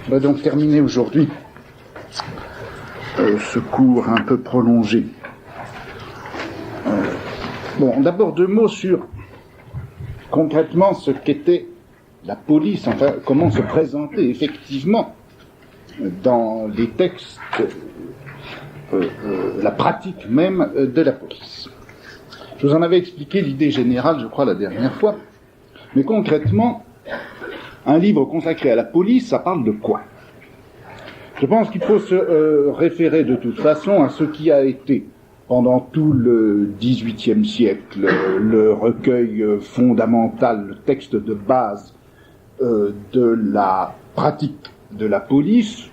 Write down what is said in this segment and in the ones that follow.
On va donc terminer aujourd'hui ce cours un peu prolongé. Bon, d'abord 2 mots sur concrètement ce qu'était la police, enfin comment se présenter effectivement dans les textes la pratique même de la police. Je vous en avais expliqué l'idée générale, je crois, la dernière fois, mais concrètement, un livre consacré à la police, ça parle de quoi? Je pense qu'il faut se référer de toute façon à ce qui a été, pendant tout le XVIIIe siècle, le recueil fondamental, le texte de base de la pratique de la police,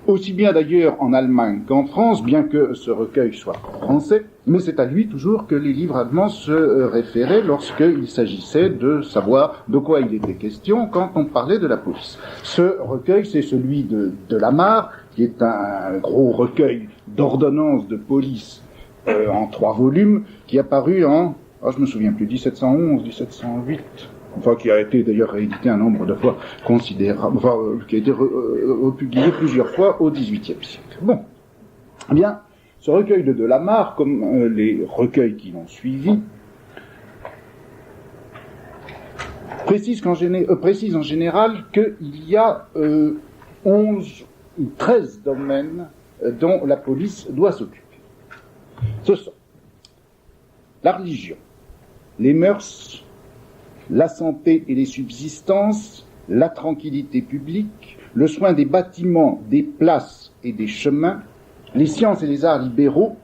aussi bien d'ailleurs en Allemagne qu'en France, bien que ce recueil soit français, mais c'est à lui toujours que les livres allemands se référaient lorsqu'il s'agissait de savoir de quoi il était question quand on parlait de la police. Ce recueil, c'est celui de Lamar, qui est un gros recueil d'ordonnances de police en 3 volumes, qui est apparu en, je me souviens plus, 1711, 1708, enfin qui a été d'ailleurs réédité un nombre de fois considérable, enfin qui a été republié plusieurs fois au XVIIIe siècle. Bon, eh bien, ce recueil de Lamar, comme les recueils qui l'ont suivi, précise en général qu'il y a 11 ou 13 domaines dont la police doit s'occuper. Ce sont la religion, les mœurs, la santé et les subsistances, la tranquillité publique, le soin des bâtiments, des places et des chemins, les sciences et les arts libéraux,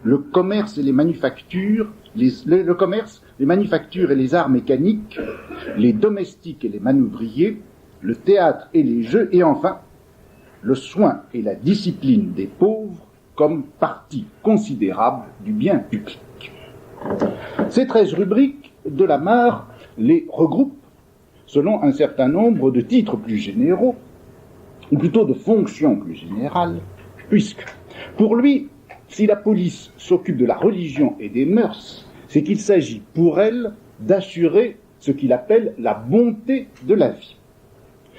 le commerce et les manufactures, le commerce, les manufactures et les arts mécaniques, les domestiques et les manœuvriers, le théâtre et les jeux, et enfin, le soin et la discipline des pauvres comme partie considérable du bien public. Ces 13 rubriques de Lamar les regroupent selon un certain nombre de titres plus généraux, ou plutôt de fonctions plus générales, puisque, pour lui, si la police s'occupe de la religion et des mœurs, c'est qu'il s'agit pour elle d'assurer ce qu'il appelle la bonté de la vie.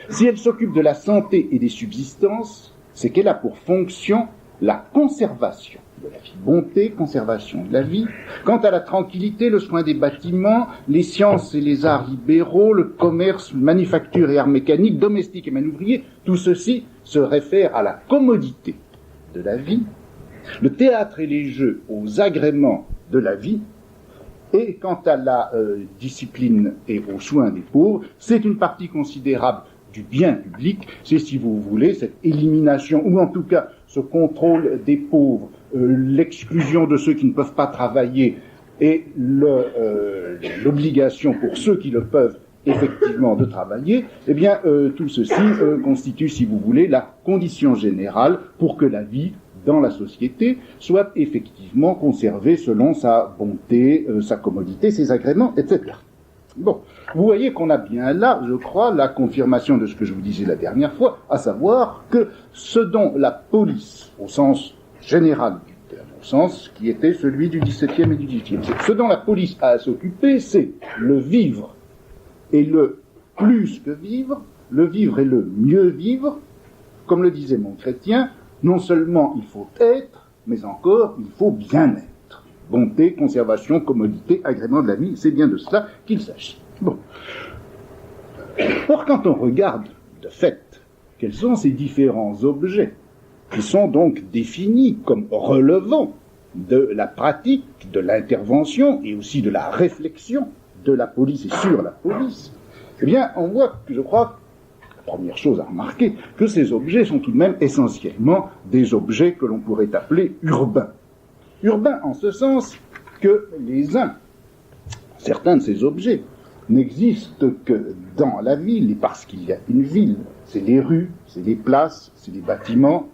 Si elle s'occupe de la santé et des subsistances, c'est qu'elle a pour fonction la conservation de la vie. Bonté, conservation de la vie. Quant à la tranquillité, le soin des bâtiments, les sciences et les arts libéraux, le commerce, manufacture et arts mécaniques, domestiques et manœuvriers, tout ceci se réfère à la commodité de la vie, le théâtre et les jeux aux agréments de la vie, et quant à la discipline et aux soins des pauvres, c'est une partie considérable du bien public, c'est, si vous voulez, cette élimination, ou en tout cas ce contrôle des pauvres, l'exclusion de ceux qui ne peuvent pas travailler et l'obligation pour ceux qui le peuvent effectivement de travailler, eh bien tout ceci constitue, si vous voulez, la condition générale pour que la vie dans la société soit effectivement conservée selon sa bonté, sa commodité, ses agréments, etc. Bon, vous voyez qu'on a bien là, je crois, la confirmation de ce que je vous disais la dernière fois, à savoir que ce dont la police, au sens général du terme, au sens qui était celui du XVIIe et du XVIIIe siècle, ce dont la police a à s'occuper, c'est le vivre et le plus que vivre, le vivre et le mieux vivre, comme le disait mon chrétien, non seulement il faut être, mais encore il faut bien être. Bonté, conservation, commodité, agrément de la vie, c'est bien de cela qu'il s'agit. Bon. Or, quand on regarde, de fait, quels sont ces différents objets qui sont donc définis comme relevant de la pratique, de l'intervention et aussi de la réflexion de la police et sur la police, eh bien, on voit, je crois, la première chose à remarquer, que ces objets sont tout de même essentiellement des objets que l'on pourrait appeler urbains. Urbains en ce sens que certains de ces objets n'existent que dans la ville, et parce qu'il y a une ville, c'est les rues, c'est les places, c'est les bâtiments,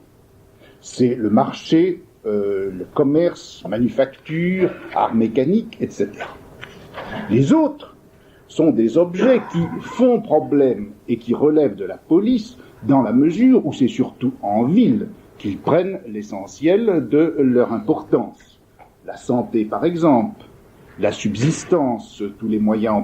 c'est le marché, le commerce, manufacture, arts mécaniques, etc. Les autres sont des objets qui font problème et qui relèvent de la police dans la mesure où c'est surtout en ville qu'ils prennent l'essentiel de leur importance. La santé, par exemple, la subsistance, tous les moyens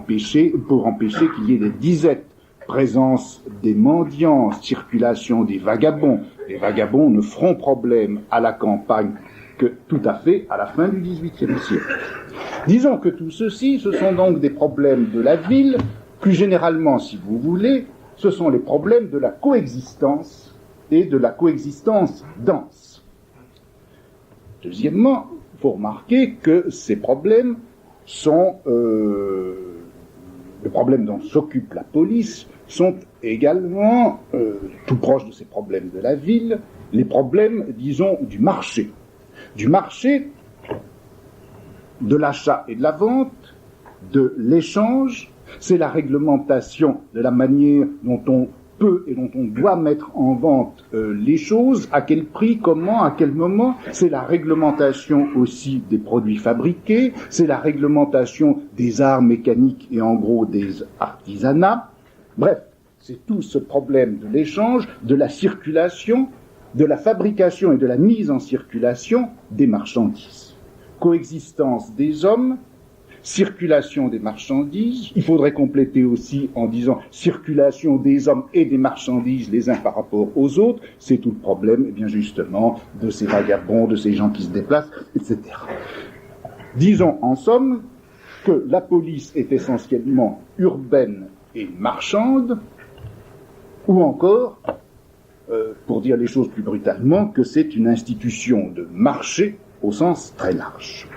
pour empêcher qu'il y ait des disettes présence des mendiants, circulation des vagabonds. Les vagabonds ne feront problème à la campagne que tout à fait à la fin du XVIIIe siècle. Disons que tout ceci, ce sont donc des problèmes de la ville. Plus généralement, si vous voulez, ce sont les problèmes de la coexistence et de la coexistence dense. Deuxièmement, il faut remarquer que ces problèmes sont, les problèmes dont s'occupe la police sont également, tout proches de ces problèmes de la ville, les problèmes, disons, du marché, de l'achat et de la vente, de l'échange. C'est la réglementation de la manière dont on peut et dont on doit mettre en vente les choses, à quel prix, comment, à quel moment. C'est la réglementation aussi des produits fabriqués, c'est la réglementation des arts mécaniques et en gros des artisanats. Bref, c'est tout ce problème de l'échange, de la circulation, de la fabrication et de la mise en circulation des marchandises. Coexistence des hommes, circulation des marchandises. Il faudrait compléter aussi en disant circulation des hommes et des marchandises les uns par rapport aux autres. C'est tout le problème, eh bien justement, de ces vagabonds, de ces gens qui se déplacent, etc. Disons en somme que la police est essentiellement urbaine et marchande, ou encore, pour dire les choses plus brutalement, que c'est une institution de marché au sens très large.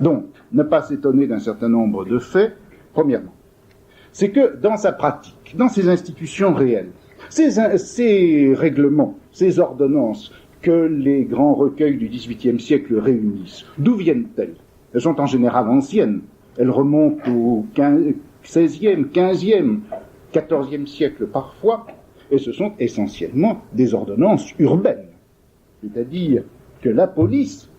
Donc, ne pas s'étonner d'un certain nombre de faits, premièrement, c'est que dans sa pratique, dans ces institutions réelles, ces règlements, ces ordonnances que les grands recueils du XVIIIe siècle réunissent, d'où viennent-elles? Elles sont en général anciennes, elles remontent au XVIe, XVe, XIVe siècle parfois, et ce sont essentiellement des ordonnances urbaines. C'est-à-dire que la police,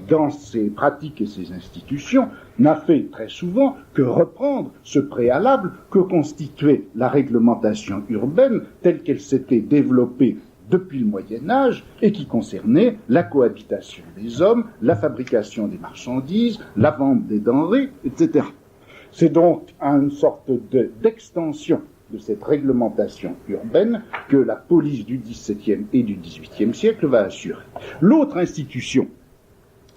dans ses pratiques et ses institutions, n'a fait très souvent que reprendre ce préalable que constituait la réglementation urbaine telle qu'elle s'était développée depuis le Moyen-Âge et qui concernait la cohabitation des hommes, la fabrication des marchandises, la vente des denrées, etc. C'est donc une sorte d'extension de cette réglementation urbaine que la police du XVIIe et du XVIIIe siècle va assurer. L'autre institution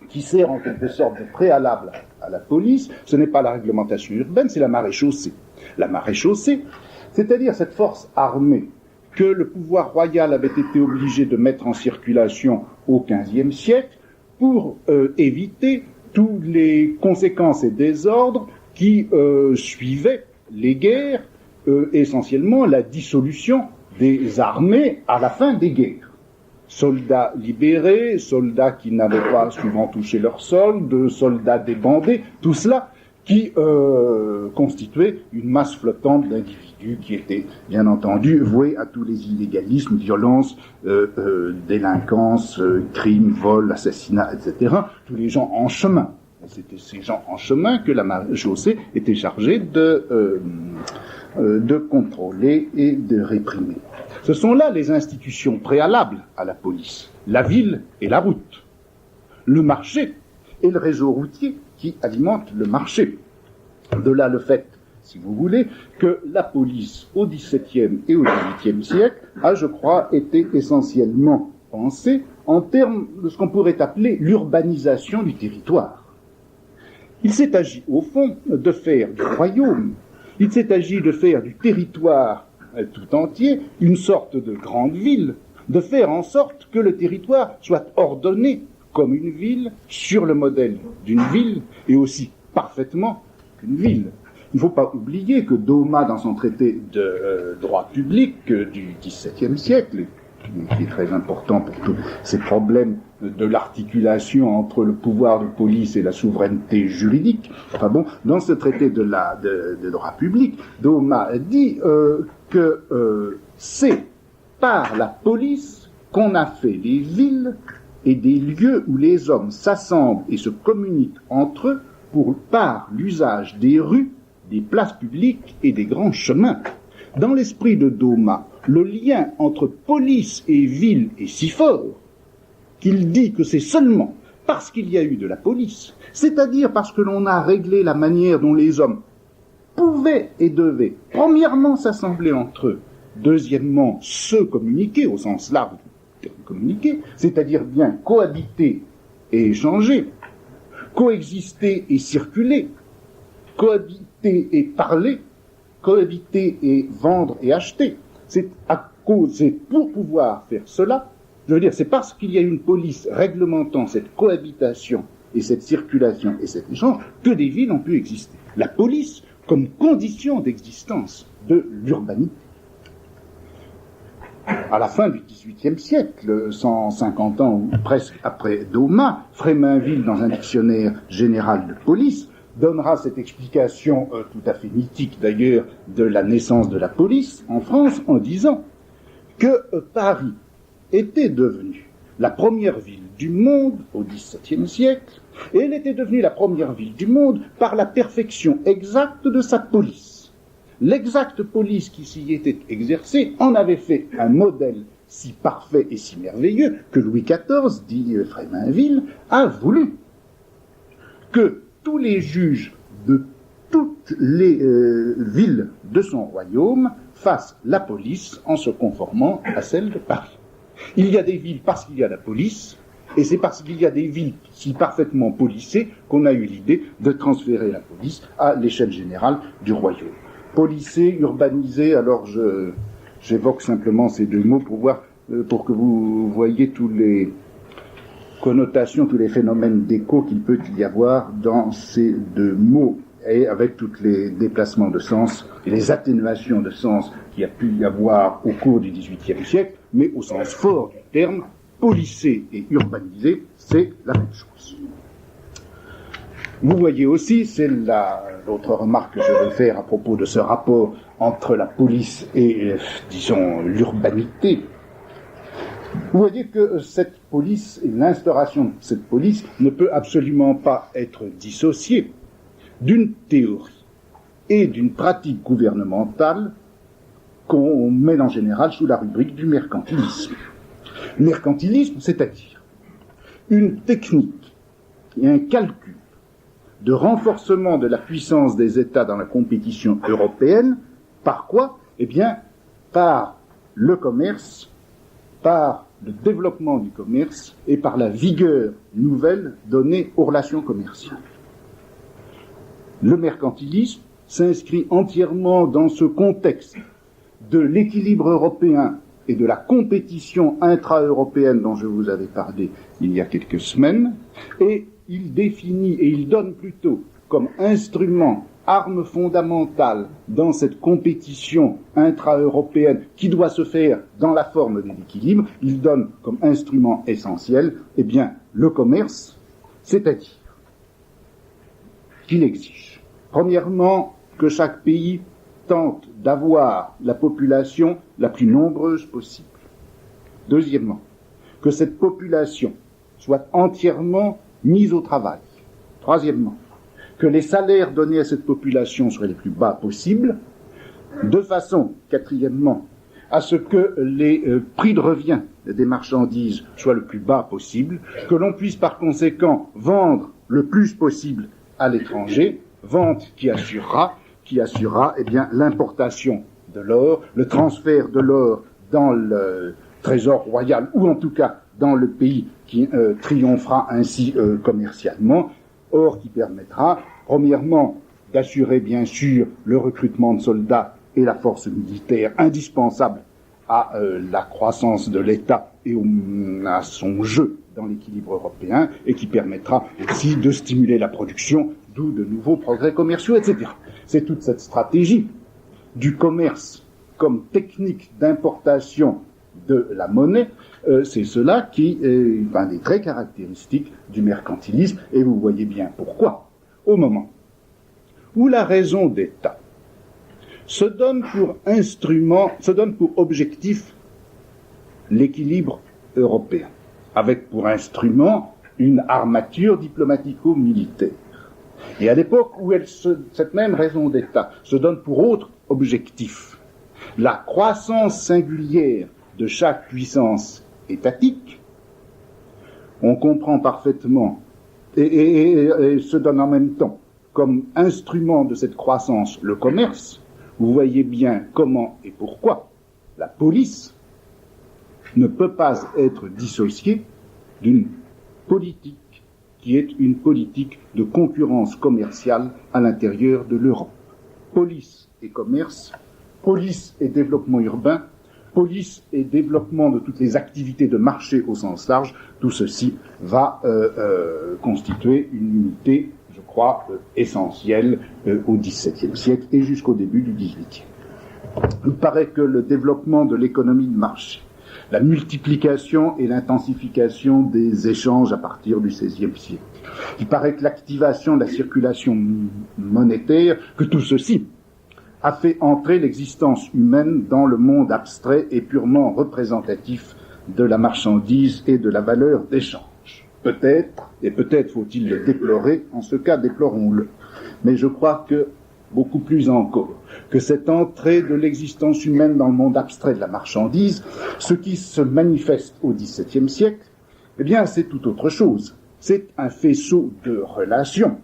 qui sert en quelque sorte de préalable à la police, ce n'est pas la réglementation urbaine, c'est la maréchaussée. La maréchaussée, c'est-à-dire cette force armée que le pouvoir royal avait été obligé de mettre en circulation au XVe siècle pour éviter toutes les conséquences et désordres qui suivaient les guerres, essentiellement la dissolution des armées à la fin des guerres. Soldats libérés, soldats qui n'avaient pas souvent touché leur solde, soldats débandés, tout cela qui constituait une masse flottante d'individus qui étaient, bien entendu, voués à tous les illégalismes, violences, délinquances, crimes, vols, assassinats, etc. Tous les gens en chemin. C'était ces gens en chemin que la maréchaussée était chargée de contrôler et de réprimer. Ce sont là les institutions préalables à la police, la ville et la route, le marché et le réseau routier qui alimente le marché. De là le fait, si vous voulez, que la police au XVIIe et au XVIIIe siècle a, je crois, été essentiellement pensée en termes de ce qu'on pourrait appeler l'urbanisation du territoire. Il s'est agi, au fond, de faire du royaume, il s'est agi de faire du territoire tout entier une sorte de grande ville, de faire en sorte que le territoire soit ordonné comme une ville, sur le modèle d'une ville, et aussi parfaitement qu'une ville. Il ne faut pas oublier que Douma, dans son traité de droit public du XVIIe siècle, qui est très important pour tous ces problèmes de l'articulation entre le pouvoir de police et la souveraineté juridique. Enfin bon, dans ce traité de droit public, Douma dit que c'est par la police qu'on a fait des villes et des lieux où les hommes s'assemblent et se communiquent entre eux par l'usage des rues, des places publiques et des grands chemins. Dans l'esprit de Douma, le lien entre police et ville est si fort qu'il dit que c'est seulement parce qu'il y a eu de la police, c'est-à-dire parce que l'on a réglé la manière dont les hommes pouvaient et devaient, premièrement, s'assembler entre eux, deuxièmement, se communiquer, au sens large du terme communiquer, c'est-à-dire bien cohabiter et échanger, coexister et circuler, cohabiter et parler, cohabiter et vendre et acheter. C'est pour pouvoir faire cela, je veux dire, c'est parce qu'il y a une police réglementant cette cohabitation et cette circulation et cet échange que des villes ont pu exister. La police comme condition d'existence de l'urbanité. À la fin du XVIIIe siècle, 150 ans ou presque après Daumas, Fréminville, dans un dictionnaire général de police, donnera cette explication tout à fait mythique d'ailleurs de la naissance de la police en France en disant que Paris était devenue la première ville du monde au XVIIe siècle, et elle était devenue la première ville du monde par la perfection exacte de sa police. L'exacte police qui s'y était exercée en avait fait un modèle si parfait et si merveilleux que Louis XIV, dit Fréminville, a voulu que tous les juges de toutes les villes de son royaume fassent la police en se conformant à celle de Paris. Il y a des villes parce qu'il y a la police, et c'est parce qu'il y a des villes si parfaitement policées qu'on a eu l'idée de transférer la police à l'échelle générale du royaume. Policé, urbanisé, alors j'évoque simplement ces deux mots pour que vous voyez tous les connotations, tous les phénomènes d'écho qu'il peut y avoir dans ces deux mots, et avec tous les déplacements de sens et les atténuations de sens qu'il y a pu y avoir au cours du XVIIIe siècle, mais au sens fort du terme, policé et urbanisé, c'est la même chose. Vous voyez aussi, c'est l'autre remarque que je vais faire à propos de ce rapport entre la police et, disons, l'urbanité. Vous voyez que cette police et l'instauration de cette police ne peut absolument pas être dissociée d'une théorie et d'une pratique gouvernementale qu'on met en général sous la rubrique du mercantilisme. Mercantilisme, c'est-à-dire une technique et un calcul de renforcement de la puissance des États dans la compétition européenne, par quoi? Eh bien, par le commerce, par le développement du commerce et par la vigueur nouvelle donnée aux relations commerciales. Le mercantilisme s'inscrit entièrement dans ce contexte de l'équilibre européen et de la compétition intra-européenne dont je vous avais parlé il y a quelques semaines, et il définit et il donne plutôt comme instrument, arme fondamentale dans cette compétition intra-européenne qui doit se faire dans la forme de l'équilibre, il donne comme instrument essentiel, eh bien, le commerce, c'est-à-dire qu'il exige, premièrement, que chaque pays tente d'avoir la population la plus nombreuse possible. Deuxièmement, que cette population soit entièrement mise au travail. Troisièmement, que les salaires donnés à cette population soient les plus bas possibles, de façon, quatrièmement, à ce que les prix de revient des marchandises soient le plus bas possible, que l'on puisse par conséquent vendre le plus possible à l'étranger, vente qui assurera eh bien, l'importation de l'or, le transfert de l'or dans le trésor royal, ou en tout cas dans le pays qui triomphera ainsi commercialement, or qui permettra, premièrement, d'assurer bien sûr le recrutement de soldats et la force militaire indispensable à la croissance de l'État et à son jeu dans l'équilibre européen, et qui permettra aussi de stimuler la production, d'où de nouveaux progrès commerciaux, etc. C'est toute cette stratégie du commerce comme technique d'importation de la monnaie, c'est cela qui est un des traits caractéristiques du mercantilisme, et vous voyez bien pourquoi. Au moment où la raison d'État se donne pour objectif l'équilibre européen, avec pour instrument une armature diplomatico-militaire. Et à l'époque où cette même raison d'État se donne pour autre objectif la croissance singulière de chaque puissance étatique, on comprend parfaitement et se donne en même temps comme instrument de cette croissance le commerce, vous voyez bien comment et pourquoi la police ne peut pas être dissociée d'une politique qui est une politique de concurrence commerciale à l'intérieur de l'Europe. Police et commerce, police et développement urbain, police et développement de toutes les activités de marché au sens large, tout ceci va constituer une unité, je crois, essentielle au XVIIe siècle et jusqu'au début du XVIIIe. Il paraît que le développement de l'économie de marché, la multiplication et l'intensification des échanges à partir du XVIe siècle, il paraît que l'activation de la circulation monétaire, que tout ceci a fait entrer l'existence humaine dans le monde abstrait et purement représentatif de la marchandise et de la valeur d'échange. Peut-être, et peut-être faut-il le déplorer, en ce cas déplorons-le, mais je crois que, beaucoup plus encore, que cette entrée de l'existence humaine dans le monde abstrait de la marchandise, ce qui se manifeste au XVIIe siècle, eh bien c'est tout autre chose. C'est un faisceau de relations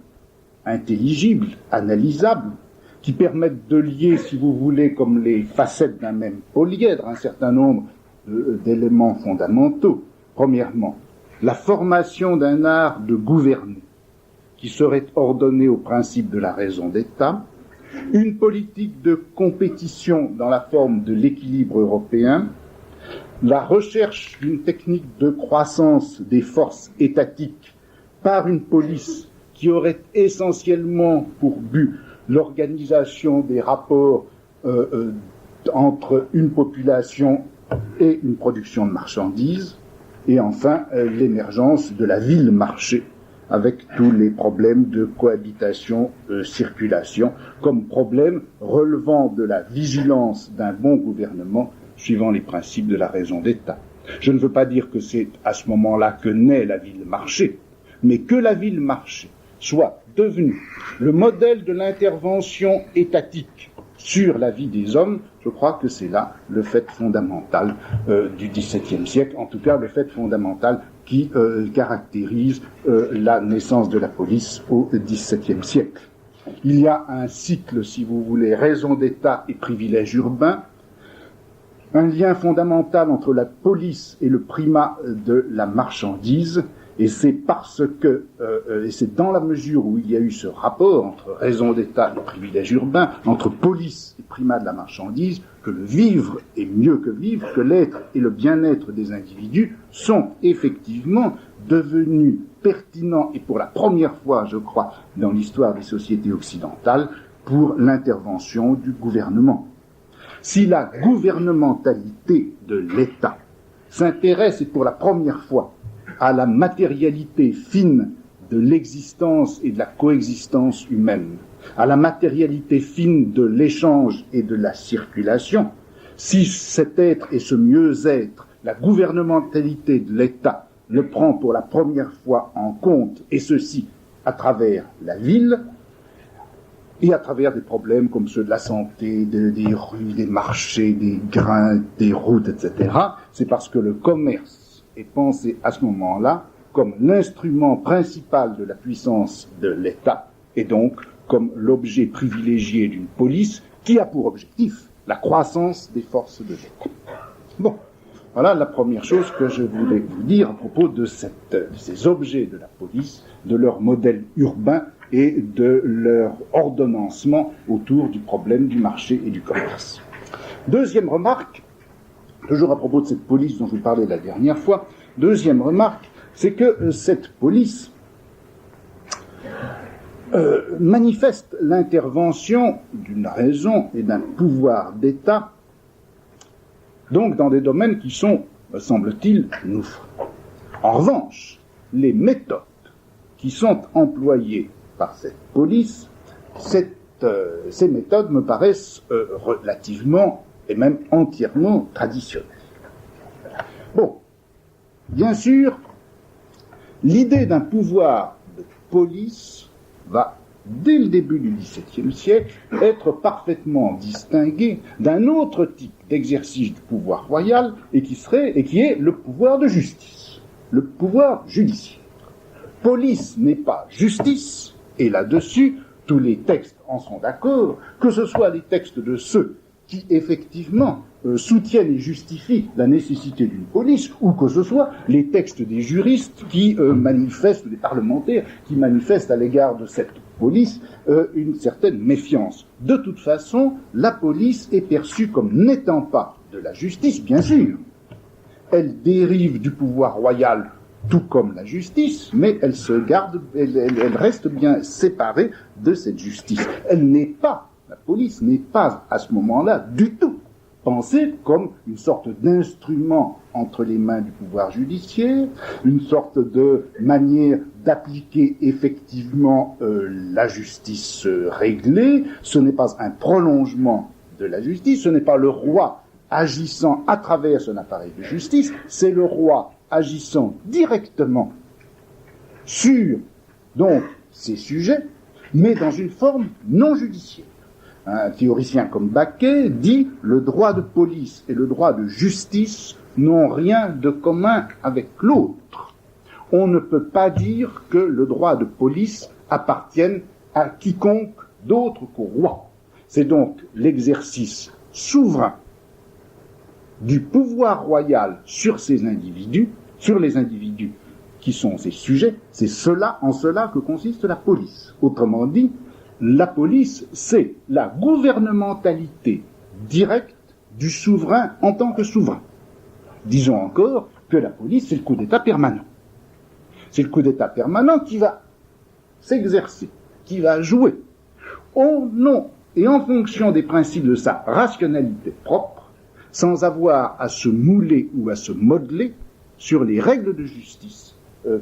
intelligibles, analysables, qui permettent de lier, si vous voulez, comme les facettes d'un même polyèdre, un certain nombre d'éléments fondamentaux. Premièrement, la formation d'un art de gouverner, qui serait ordonné au principe de la raison d'État, une politique de compétition dans la forme de l'équilibre européen, la recherche d'une technique de croissance des forces étatiques par une police qui aurait essentiellement pour but l'organisation des rapports entre une population et une production de marchandises, et enfin l'émergence de la ville-marché, avec tous les problèmes de cohabitation, circulation, comme problème relevant de la vigilance d'un bon gouvernement suivant les principes de la raison d'État. Je ne veux pas dire que c'est à ce moment-là que naît la ville-marché, mais que la ville-marché soit devenue le modèle de l'intervention étatique sur la vie des hommes, je crois que c'est là le fait fondamental du XVIIe siècle, en tout cas le fait fondamental qui caractérise la naissance de la police au XVIIe siècle. Il y a un cycle, si vous voulez, raison d'État et privilège urbain, un lien fondamental entre la police et le primat de la marchandise, et c'est parce que, et c'est dans la mesure où il y a eu ce rapport entre raison d'État et privilège urbain, entre police et primat de la marchandise, que le vivre est mieux que vivre, que l'être et le bien-être des individus sont effectivement devenus pertinents, et pour la première fois, je crois, dans l'histoire des sociétés occidentales, pour l'intervention du gouvernement. Si la gouvernementalité de l'État s'intéresse, et pour la première fois, à la matérialité fine de l'existence et de la coexistence humaine, à la matérialité fine de l'échange et de la circulation, si cet être et ce mieux-être, la gouvernementalité de l'État, le prend pour la première fois en compte, et ceci à travers la ville, et à travers des problèmes comme ceux de la santé, des rues, des marchés, des grains, des routes, etc., c'est parce que le commerce est pensé à ce moment-là comme l'instrument principal de la puissance de l'État, et donc comme l'objet privilégié d'une police qui a pour objectif la croissance des forces de l'État. Bon, voilà la première chose que je voulais vous dire à propos de ces objets de la police, de leur modèle urbain et de leur ordonnancement autour du problème du marché et du commerce. Deuxième remarque, toujours à propos de cette police dont je vous parlais la dernière fois, deuxième remarque, c'est que cette police manifeste l'intervention d'une raison et d'un pouvoir d'État, donc dans des domaines qui sont, me semble-t-il, nouveaux. En revanche, les méthodes qui sont employées par cette police, ces méthodes me paraissent relativement et même entièrement traditionnelles. Bon, bien sûr, l'idée d'un pouvoir de police va, dès le début du XVIIe siècle, être parfaitement distinguée d'un autre type d'exercice du pouvoir royal et qui est le pouvoir de justice, le pouvoir judiciaire. Police n'est pas justice, et là-dessus, tous les textes en sont d'accord, que ce soit les textes de ceux qui effectivement soutiennent et justifient la nécessité d'une police, ou que ce soit les textes des juristes qui manifestent, des parlementaires qui manifestent à l'égard de cette police une certaine méfiance. De toute façon, la police est perçue comme n'étant pas de la justice, bien sûr. Elle dérive du pouvoir royal, tout comme la justice, mais elle se garde, elle reste bien séparée de cette justice. Elle n'est pas, la police n'est pas à ce moment-là du tout pensée comme une sorte d'instrument entre les mains du pouvoir judiciaire, une sorte de manière d'appliquer effectivement la justice réglée. Ce n'est pas un prolongement de la justice, ce n'est pas le roi agissant à travers son appareil de justice, c'est le roi agissant directement sur donc ces sujets, mais dans une forme non judiciaire. Un théoricien comme Baquet dit « le droit de police et le droit de justice n'ont rien de commun avec l'autre. On ne peut pas dire que le droit de police appartienne à quiconque d'autre qu'au roi. C'est donc l'exercice souverain du pouvoir royal sur ces individus, sur les individus qui sont ses sujets, c'est en cela que consiste la police. Autrement dit, la police, c'est la gouvernementalité directe du souverain en tant que souverain. Disons encore que la police, c'est le coup d'État permanent. C'est le coup d'État permanent qui va s'exercer, qui va jouer au nom et en fonction des principes de sa rationalité propre, sans avoir à se mouler ou à se modeler sur les règles de justice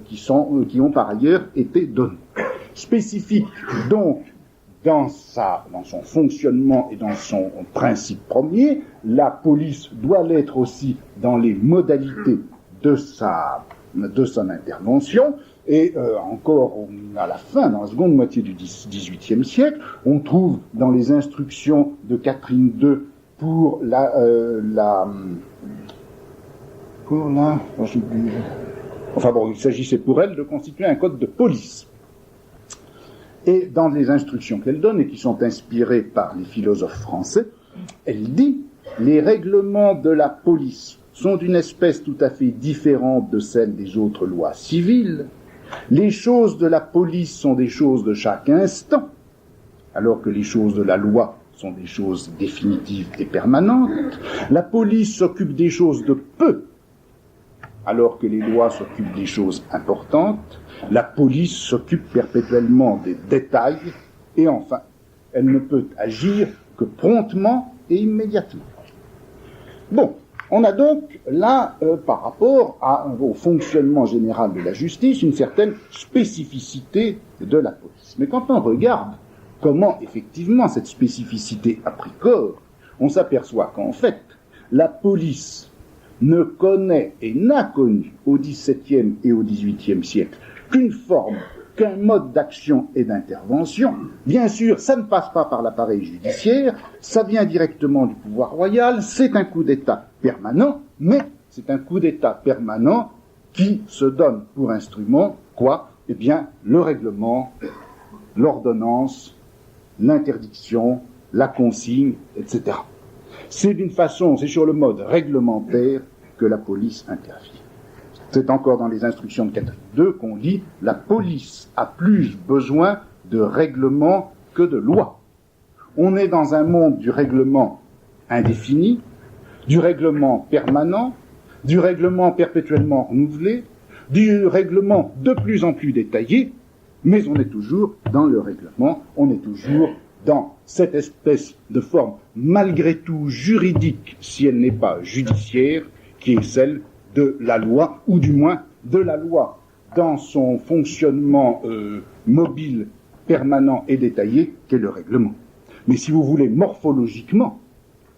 qui ont par ailleurs été données. Spécifique donc dans son fonctionnement et dans son principe premier, la police doit l'être aussi dans les modalités de son intervention. Et encore à la fin, dans la seconde moitié du XVIIIe siècle, on trouve dans les instructions de Catherine II pour il s'agissait pour elle de constituer un code de police. Et dans les instructions qu'elle donne, et qui sont inspirées par les philosophes français, elle dit « Les règlements de la police sont d'une espèce tout à fait différente de celle des autres lois civiles. Les choses de la police sont des choses de chaque instant, alors que les choses de la loi sont des choses définitives et permanentes. La police s'occupe des choses de peu, alors que les lois s'occupent des choses importantes. La police s'occupe perpétuellement des détails, et enfin, elle ne peut agir que promptement et immédiatement. Bon, on a donc là, par rapport au fonctionnement général de la justice, une certaine spécificité de la police. Mais quand on regarde comment effectivement cette spécificité a pris corps, on s'aperçoit qu'en fait, la police ne connaît et n'a connu au XVIIe et au XVIIIe siècle qu'une forme, qu'un mode d'action et d'intervention. Bien sûr, ça ne passe pas par l'appareil judiciaire, ça vient directement du pouvoir royal, c'est un coup d'État permanent, mais c'est un coup d'État permanent qui se donne pour instrument, quoi ? Eh bien, le règlement, l'ordonnance, l'interdiction, la consigne, etc. C'est sur le mode réglementaire que la police intervient. C'est encore dans les instructions de Catherine II qu'on lit « La police a plus besoin de règlement que de loi ». On est dans un monde du règlement indéfini, du règlement permanent, du règlement perpétuellement renouvelé, du règlement de plus en plus détaillé, mais on est toujours dans le règlement, on est toujours dans cette espèce de forme malgré tout juridique, si elle n'est pas judiciaire, qui est celle de la loi, ou du moins de la loi dans son fonctionnement mobile, permanent et détaillé, qu'est le règlement. Mais si vous voulez, morphologiquement,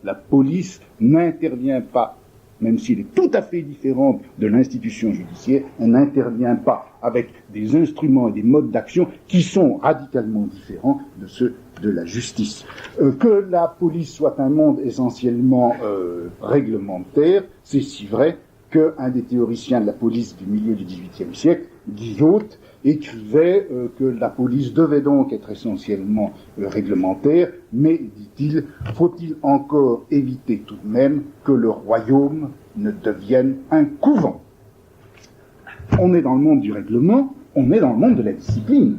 la police n'intervient pas, même s'il est tout à fait différente de l'institution judiciaire, elle n'intervient pas avec des instruments et des modes d'action qui sont radicalement différents de ceux de la justice. Que la police soit un monde essentiellement réglementaire, c'est si vrai qu'un des théoriciens de la police du milieu du XVIIIe siècle, Guillot, écrivait que la police devait donc être essentiellement réglementaire, mais, dit-il, faut-il encore éviter tout de même que le royaume ne devienne un couvent. On est dans le monde du règlement, on est dans le monde de la discipline.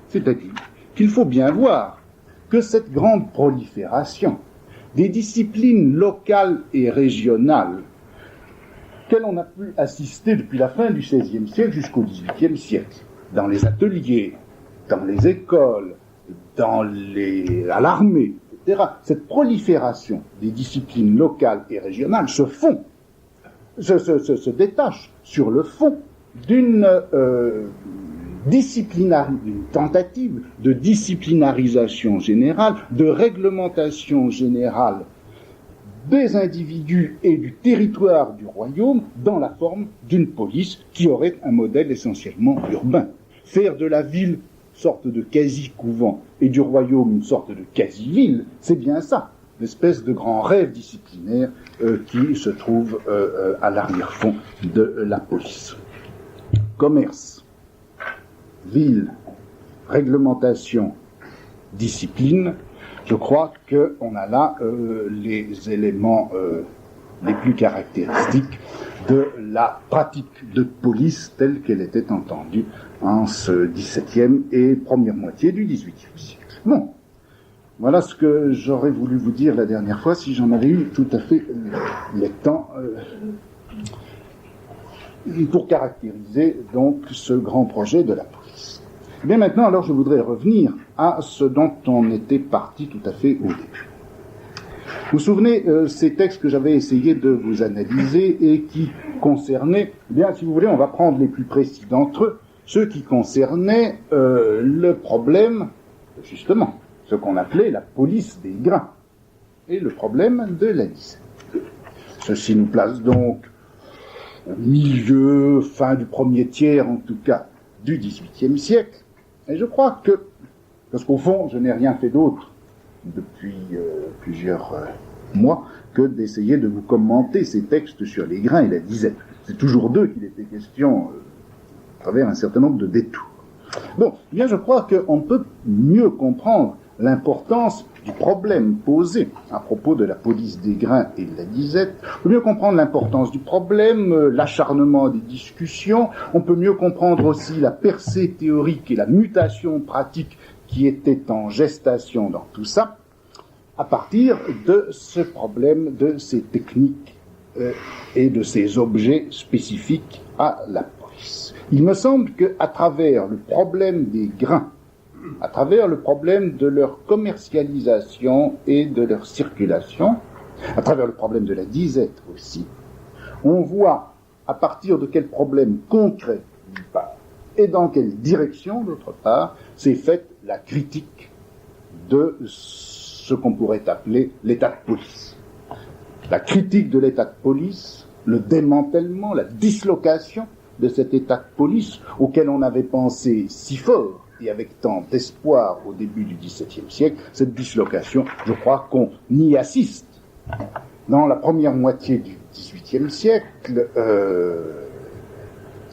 C'est-à-dire qu'il faut bien voir que cette grande prolifération des disciplines locales et régionales auxquelles on a pu assister depuis la fin du XVIe siècle jusqu'au XVIIIe siècle, dans les ateliers, dans les écoles, à l'armée, etc. Cette prolifération des disciplines locales et régionales se détache sur le fond d'une tentative de disciplinarisation générale, de réglementation générale des individus et du territoire du royaume dans la forme d'une police qui aurait un modèle essentiellement urbain. Faire de la ville une sorte de quasi-couvent et du royaume une sorte de quasi-ville, c'est bien ça, l'espèce de grand rêve disciplinaire qui se trouve à l'arrière-fond de la police. Commerce, ville, réglementation, discipline, je crois qu'on a là les éléments les plus caractéristiques de la pratique de police telle qu'elle était entendue en ce XVIIe et première moitié du XVIIIe siècle. Bon, voilà ce que j'aurais voulu vous dire la dernière fois si j'en avais eu tout à fait le temps pour caractériser donc ce grand projet de la police. Eh bien maintenant, alors je voudrais revenir à ce dont on était parti tout à fait au début. Vous vous souvenez, ces textes que j'avais essayé de vous analyser et qui concernaient, eh bien si vous voulez, on va prendre les plus précis d'entre eux, ceux qui concernaient le problème, justement, ce qu'on appelait la police des grains, et le problème de la disette. Ceci nous place donc au milieu, fin du premier tiers en tout cas, du XVIIIe siècle, et je crois que, parce qu'au fond, je n'ai rien fait d'autre depuis plusieurs mois que d'essayer de vous commenter ces textes sur les grains et la disette. C'est toujours d'eux qu'il était question à travers un certain nombre de détours. Bon, eh bien je crois qu'on peut mieux comprendre l'importance du problème posé à propos de la police des grains et de la disette, on peut mieux comprendre l'importance du problème, l'acharnement des discussions, on peut mieux comprendre aussi la percée théorique et la mutation pratique qui était en gestation dans tout ça, à partir de ce problème, de ces techniques et de ces objets spécifiques à la police. Il me semble qu'à travers le problème des grains, à travers le problème de leur commercialisation et de leur circulation, à travers le problème de la disette aussi, on voit à partir de quel problème concret, d'une part, et dans quelle direction, d'autre part, s'est faite la critique de ce qu'on pourrait appeler l'état de police. La critique de l'état de police, le démantèlement, la dislocation de cet état de police auquel on avait pensé si fort et avec tant d'espoir au début du XVIIe siècle, cette dislocation, je crois qu'on y assiste. Dans la première moitié du XVIIIe siècle,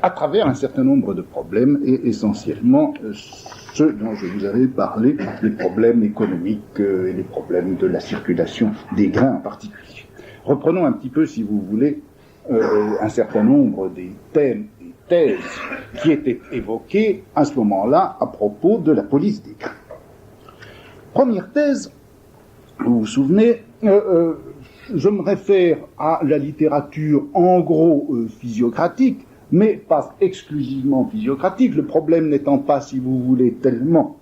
à travers un certain nombre de problèmes, et essentiellement ceux dont je vous avais parlé, les problèmes économiques et les problèmes de la circulation des grains en particulier. Reprenons un petit peu, si vous voulez, un certain nombre des thèmes et thèses qui étaient évoquées à ce moment-là à propos de la police des grains. Première thèse, vous vous souvenez, je me réfère à la littérature en gros physiocratique, mais pas exclusivement physiocratique, le problème n'étant pas, si vous voulez, tellement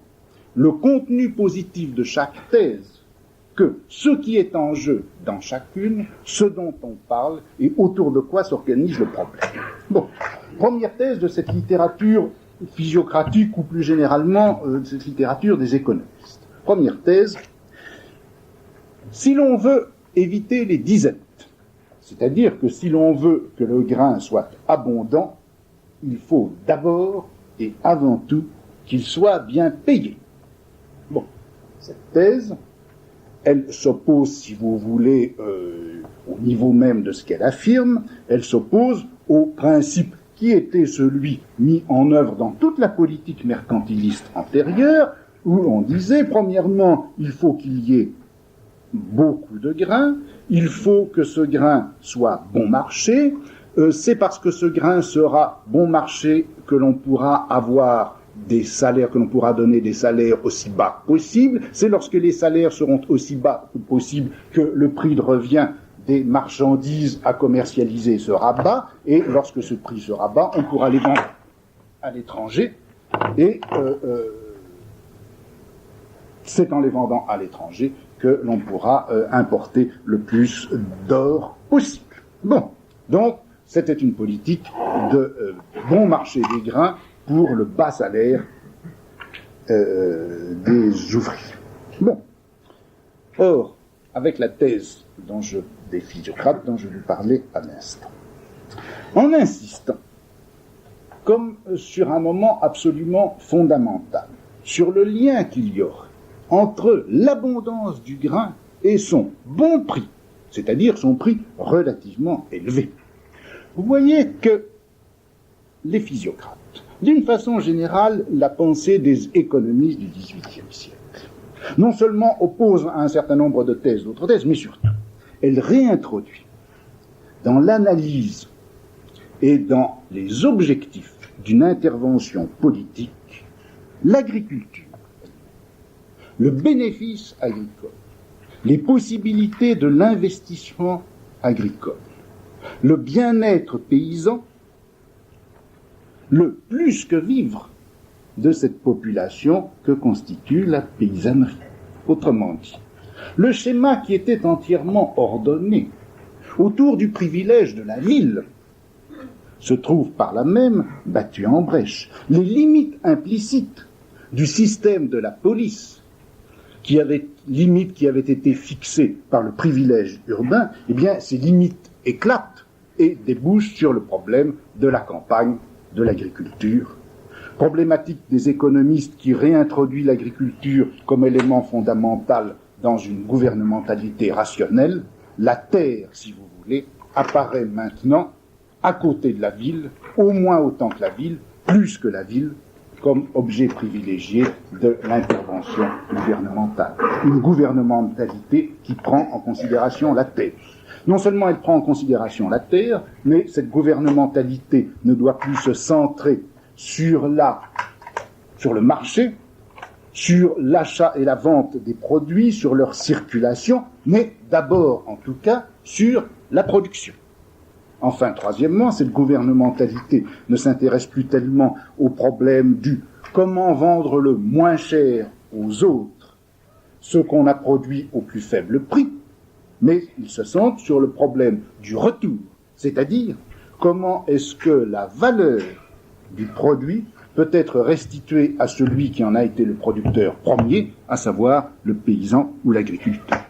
le contenu positif de chaque thèse que ce qui est en jeu dans chacune, ce dont on parle et autour de quoi s'organise le problème. Bon, première thèse de cette littérature physiocratique ou plus généralement de cette littérature des économistes. Première thèse, si l'on veut éviter les disettes, c'est-à-dire que si l'on veut que le grain soit abondant, il faut d'abord et avant tout qu'il soit bien payé. Bon, cette thèse, elle s'oppose, si vous voulez, au niveau même de ce qu'elle affirme, elle s'oppose au principe qui était celui mis en œuvre dans toute la politique mercantiliste antérieure, où on disait, premièrement, il faut qu'il y ait beaucoup de grains, il faut que ce grain soit bon marché, c'est parce que ce grain sera bon marché que l'on pourra avoir des salaires, que l'on pourra donner des salaires aussi bas possible, c'est lorsque les salaires seront aussi bas possible que le prix de revient des marchandises à commercialiser sera bas, et lorsque ce prix sera bas, on pourra les vendre à l'étranger, et c'est en les vendant à l'étranger que l'on pourra importer le plus d'or possible. Bon, donc c'était une politique de bon marché des grains pour le bas salaire des ouvriers. Bon, or, avec la thèse des physiocrates dont je vous parlais à l'instant, en insistant, comme sur un moment absolument fondamental, sur le lien qu'il y aurait entre l'abondance du grain et son bon prix, c'est-à-dire son prix relativement élevé. Vous voyez que les physiocrates, d'une façon générale, la pensée des économistes du XVIIIe siècle, non seulement oppose à un certain nombre de thèses, d'autres thèses, mais surtout, elle réintroduit dans l'analyse et dans les objectifs d'une intervention politique l'agriculture, le bénéfice agricole, les possibilités de l'investissement agricole, le bien-être paysan, le plus que vivre de cette population que constitue la paysannerie. Autrement dit, le schéma qui était entièrement ordonné autour du privilège de la ville se trouve par là même battu en brèche. Les limites implicites du système de la police, limites qui avaient été fixées par le privilège urbain, eh bien, ces limites éclatent et débouchent sur le problème de la campagne, de l'agriculture. Problématique des économistes qui réintroduit l'agriculture comme élément fondamental dans une gouvernementalité rationnelle. La terre, si vous voulez, apparaît maintenant à côté de la ville, au moins autant que la ville, plus que la ville, comme objet privilégié de l'intervention gouvernementale. Une gouvernementalité qui prend en considération la terre. Non seulement elle prend en considération la terre, mais cette gouvernementalité ne doit plus se centrer sur le marché, sur l'achat et la vente des produits, sur leur circulation, mais d'abord, en tout cas, sur la production. Enfin, troisièmement, cette gouvernementalité ne s'intéresse plus tellement au problème du comment vendre le moins cher aux autres ce qu'on a produit au plus faible prix, mais il se centre sur le problème du retour, c'est-à-dire comment est-ce que la valeur du produit peut être restituée à celui qui en a été le producteur premier, à savoir le paysan ou l'agriculteur.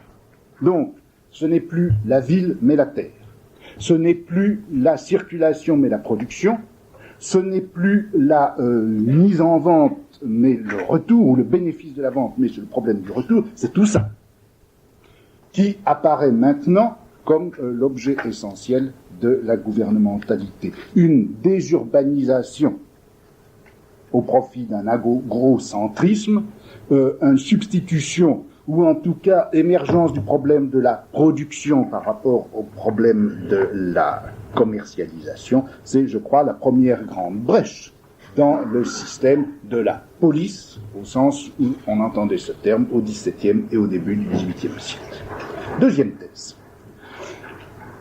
Donc, ce n'est plus la ville mais la terre. Ce n'est plus la circulation mais la production, ce n'est plus la mise en vente mais le retour, ou le bénéfice de la vente, mais c'est le problème du retour, c'est tout ça qui apparaît maintenant comme l'objet essentiel de la gouvernementalité. Une désurbanisation au profit d'un agrocentrisme, une substitution ou en tout cas émergence du problème de la production par rapport au problème de la commercialisation, c'est, je crois, la première grande brèche dans le système de la police, au sens où on entendait ce terme au XVIIe et au début du XVIIIe siècle. Deuxième thèse.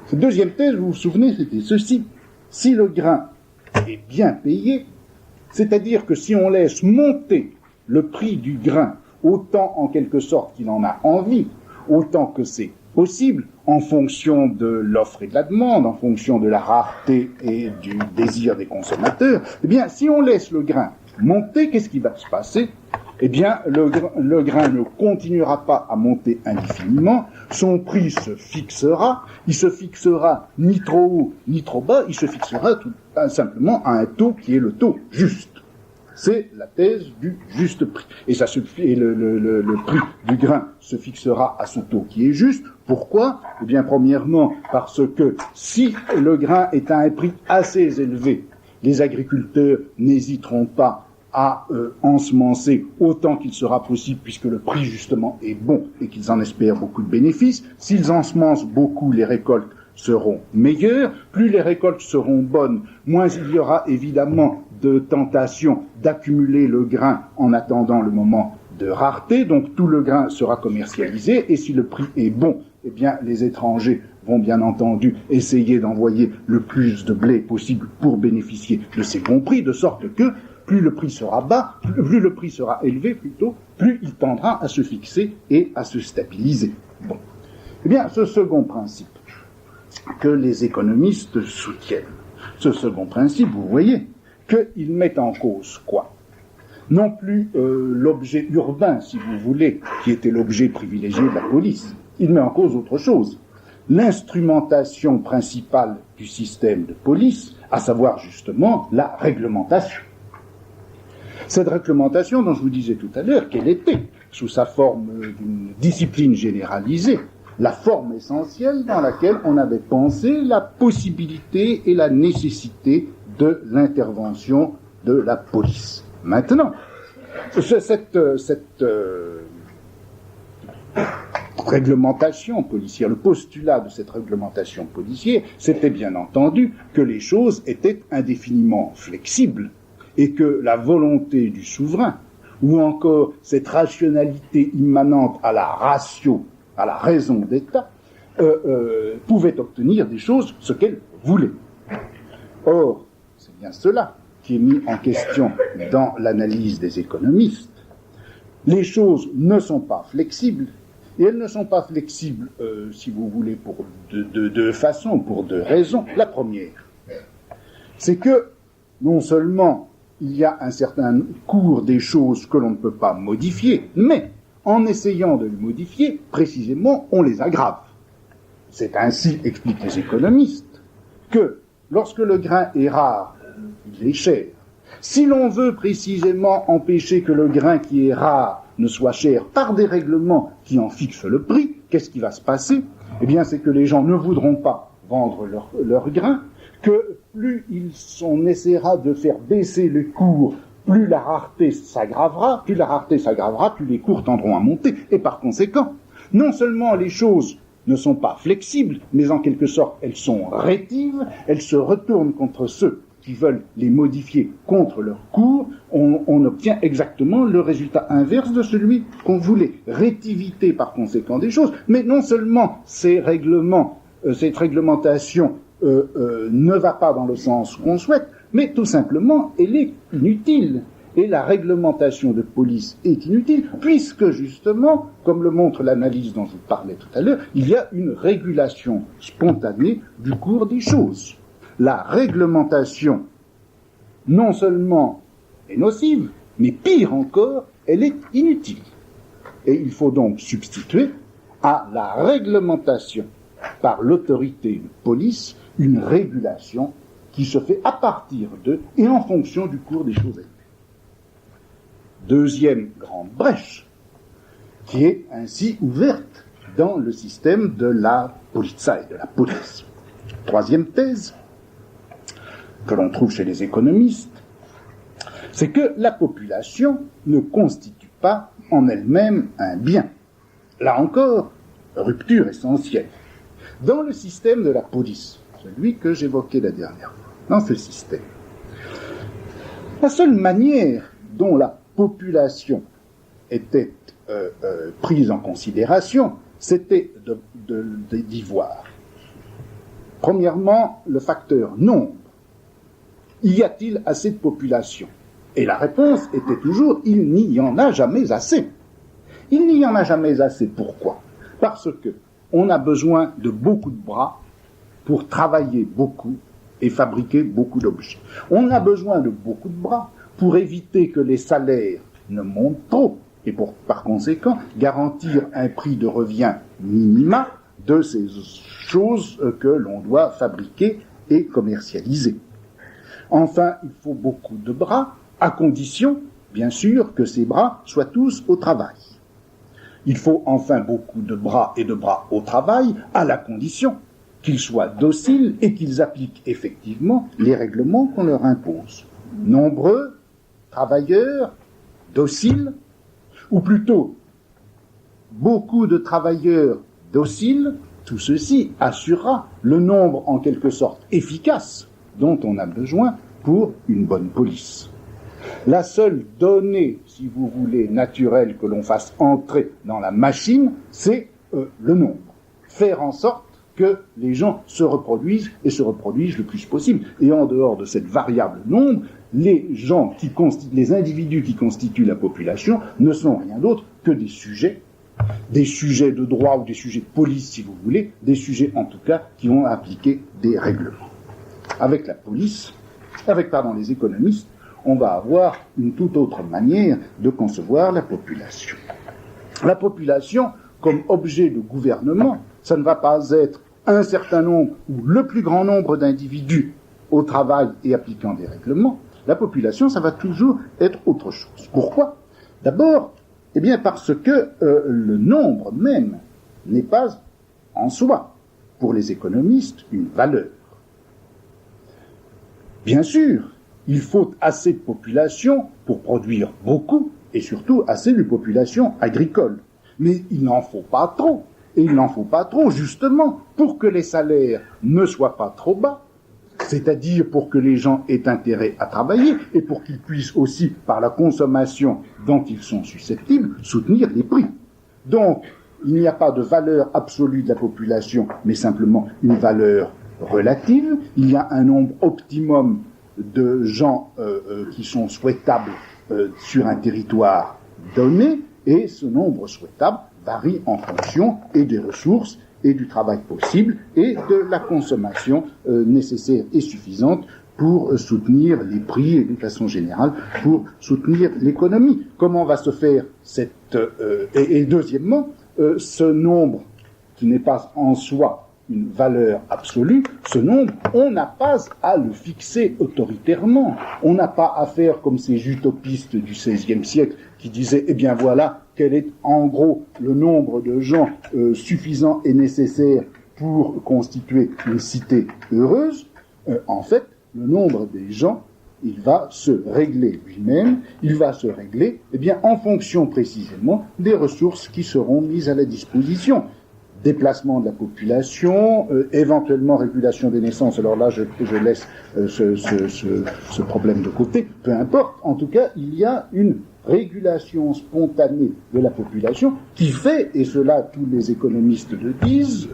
Cette deuxième thèse, vous vous souvenez, c'était ceci. Si le grain est bien payé, c'est-à-dire que si on laisse monter le prix du grain autant en quelque sorte qu'il en a envie, autant que c'est possible, en fonction de l'offre et de la demande, en fonction de la rareté et du désir des consommateurs, eh bien, si on laisse le grain monter, qu'est-ce qui va se passer ? Eh bien, le grain ne continuera pas à monter indéfiniment, son prix se fixera, il se fixera ni trop haut ni trop bas, il se fixera tout simplement à un taux qui est le taux juste. C'est la thèse du juste prix. Et le prix du grain se fixera à ce taux qui est juste. Pourquoi? Eh bien, premièrement, parce que si le grain est à un prix assez élevé, les agriculteurs n'hésiteront pas à ensemencer autant qu'il sera possible, puisque le prix justement est bon et qu'ils en espèrent beaucoup de bénéfices. S'ils ensemencent beaucoup, les récoltes seront meilleures. Plus les récoltes seront bonnes, moins il y aura évidemment de tentation d'accumuler le grain en attendant le moment de rareté. Donc tout le grain sera commercialisé, et si le prix est bon, eh bien les étrangers vont bien entendu essayer d'envoyer le plus de blé possible pour bénéficier de ces bons prix, de sorte que plus le prix sera bas, plus le prix sera élevé plutôt, plus il tendra à se fixer et à se stabiliser. Bon. Eh bien, ce second principe que les économistes soutiennent, ce second principe, vous voyez, qu'il met en cause quoi? Non plus l'objet urbain, si vous voulez, qui était l'objet privilégié de la police. Il met en cause autre chose. L'instrumentation principale du système de police, à savoir justement la réglementation. Cette réglementation dont je vous disais tout à l'heure qu'elle était, sous sa forme d'une discipline généralisée, la forme essentielle dans laquelle on avait pensé la possibilité et la nécessité de l'intervention de la police. Maintenant, cette réglementation policière, le postulat de cette réglementation policière, c'était bien entendu que les choses étaient indéfiniment flexibles et que la volonté du souverain, ou encore cette rationalité immanente à la ratio, à la raison d'État, pouvait obtenir des choses ce qu'elle voulait. Or, c'est bien cela qui est mis en question dans l'analyse des économistes. Les choses ne sont pas flexibles, et elles ne sont pas flexibles, si vous voulez, pour deux façons, pour deux raisons. La première, c'est que non seulement il y a un certain cours des choses que l'on ne peut pas modifier, mais en essayant de les modifier, précisément, on les aggrave. C'est ainsi, expliquent les économistes, que lorsque le grain est rare, il est cher. Si l'on veut précisément empêcher que le grain qui est rare ne soit cher par des règlements qui en fixent le prix, qu'est-ce qui va se passer? Eh bien, c'est que les gens ne voudront pas vendre leur grain, que plus on essaiera de faire baisser le cours, plus la rareté s'aggravera, plus les cours tendront à monter, et par conséquent, non seulement les choses ne sont pas flexibles, mais en quelque sorte elles sont rétives, elles se retournent contre ceux qui veulent les modifier contre leur cours, on obtient exactement le résultat inverse de celui qu'on voulait. Rétivité par conséquent des choses, mais non seulement cette réglementation ne va pas dans le sens qu'on souhaite, mais tout simplement elle est inutile. Et la réglementation de police est inutile, puisque justement, comme le montre l'analyse dont je vous parlais tout à l'heure, il y a une régulation spontanée du cours des choses. La réglementation, non seulement est nocive, mais pire encore, elle est inutile. Et il faut donc substituer à la réglementation par l'autorité de police une régulation qui se fait à partir de et en fonction du cours des choses. Deuxième grande brèche, qui est ainsi ouverte dans le système de la Polizei, de la police. Troisième thèse, que l'on trouve chez les économistes, c'est que la population ne constitue pas en elle-même un bien. Là encore, rupture essentielle. Dans le système de la police, celui que j'évoquais la dernière fois, dans ce système, la seule manière dont la population était prise en considération, c'était d'y voir. Premièrement, le facteur nombre. Y a-t-il assez de population? Et la réponse était toujours, il n'y en a jamais assez. Il n'y en a jamais assez. Pourquoi? Parce que on a besoin de beaucoup de bras pour travailler beaucoup et fabriquer beaucoup d'objets. On a besoin de beaucoup de bras pour éviter que les salaires ne montent trop et par conséquent garantir un prix de revient minima de ces choses que l'on doit fabriquer et commercialiser. Enfin, il faut beaucoup de bras à condition, bien sûr, que ces bras soient tous au travail. Il faut enfin beaucoup de bras et de bras au travail, à la condition qu'ils soient dociles et qu'ils appliquent effectivement les règlements qu'on leur impose. Nombreux travailleurs dociles, ou plutôt beaucoup de travailleurs dociles, tout ceci assurera le nombre en quelque sorte efficace dont on a besoin pour une bonne police. La seule donnée, si vous voulez, naturelle que l'on fasse entrer dans la machine, c'est le nombre. Faire en sorte que les gens se reproduisent et se reproduisent le plus possible. Et en dehors de cette variable nombre, les individus qui constituent la population ne sont rien d'autre que des sujets de droit ou des sujets de police, si vous voulez, des sujets en tout cas qui ont appliqué des règlements. Avec la police, les économistes, on va avoir une toute autre manière de concevoir la population. La population, comme objet de gouvernement, ça ne va pas être un certain nombre ou le plus grand nombre d'individus au travail et appliquant des règlements. La population, ça va toujours être autre chose. Pourquoi ? D'abord, parce que le nombre même n'est pas en soi, pour les économistes, une valeur. Bien sûr, il faut assez de population pour produire beaucoup, et surtout assez de population agricole. Mais il n'en faut pas trop. Et il n'en faut pas trop, justement, pour que les salaires ne soient pas trop bas, c'est-à-dire pour que les gens aient intérêt à travailler, et pour qu'ils puissent aussi, par la consommation dont ils sont susceptibles, soutenir les prix. Donc, il n'y a pas de valeur absolue de la population, mais simplement une valeur relative. Il y a un nombre optimum de gens qui sont souhaitables sur un territoire donné, et ce nombre souhaitable varie en fonction et des ressources et du travail possible et de la consommation nécessaire et suffisante pour soutenir les prix et d'une façon générale pour soutenir l'économie. Comment va se faire et deuxièmement, ce nombre qui n'est pas en soi une valeur absolue, ce nombre, on n'a pas à le fixer autoritairement. On n'a pas à faire comme ces utopistes du XVIe siècle qui disaient, voilà, quel est en gros le nombre de gens suffisant et nécessaire pour constituer une cité heureuse. En fait, le nombre des gens, il va se régler lui-même, il va se régler en fonction précisément des ressources qui seront mises à la disposition. Déplacement de la population, éventuellement régulation des naissances. Alors là, je laisse ce problème de côté. Peu importe. En tout cas, il y a une régulation spontanée de la population qui fait, et cela tous les économistes le disent,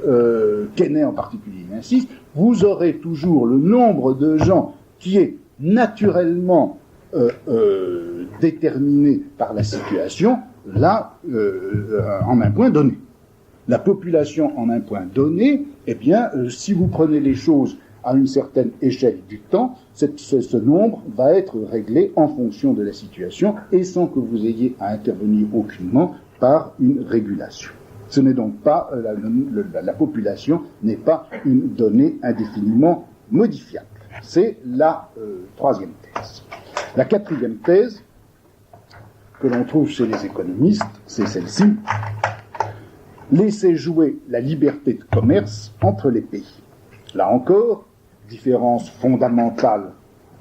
Keynes en particulier insiste, vous aurez toujours le nombre de gens qui est naturellement déterminé par la situation, là, en un point donné. La population en un point donné, si vous prenez les choses à une certaine échelle du temps, ce nombre va être réglé en fonction de la situation et sans que vous ayez à intervenir aucunement par une régulation. Ce n'est donc pas la population n'est pas une donnée indéfiniment modifiable. C'est la troisième thèse. La quatrième thèse que l'on trouve chez les économistes, c'est celle-ci. Laisser jouer la liberté de commerce entre les pays. Là encore, différence fondamentale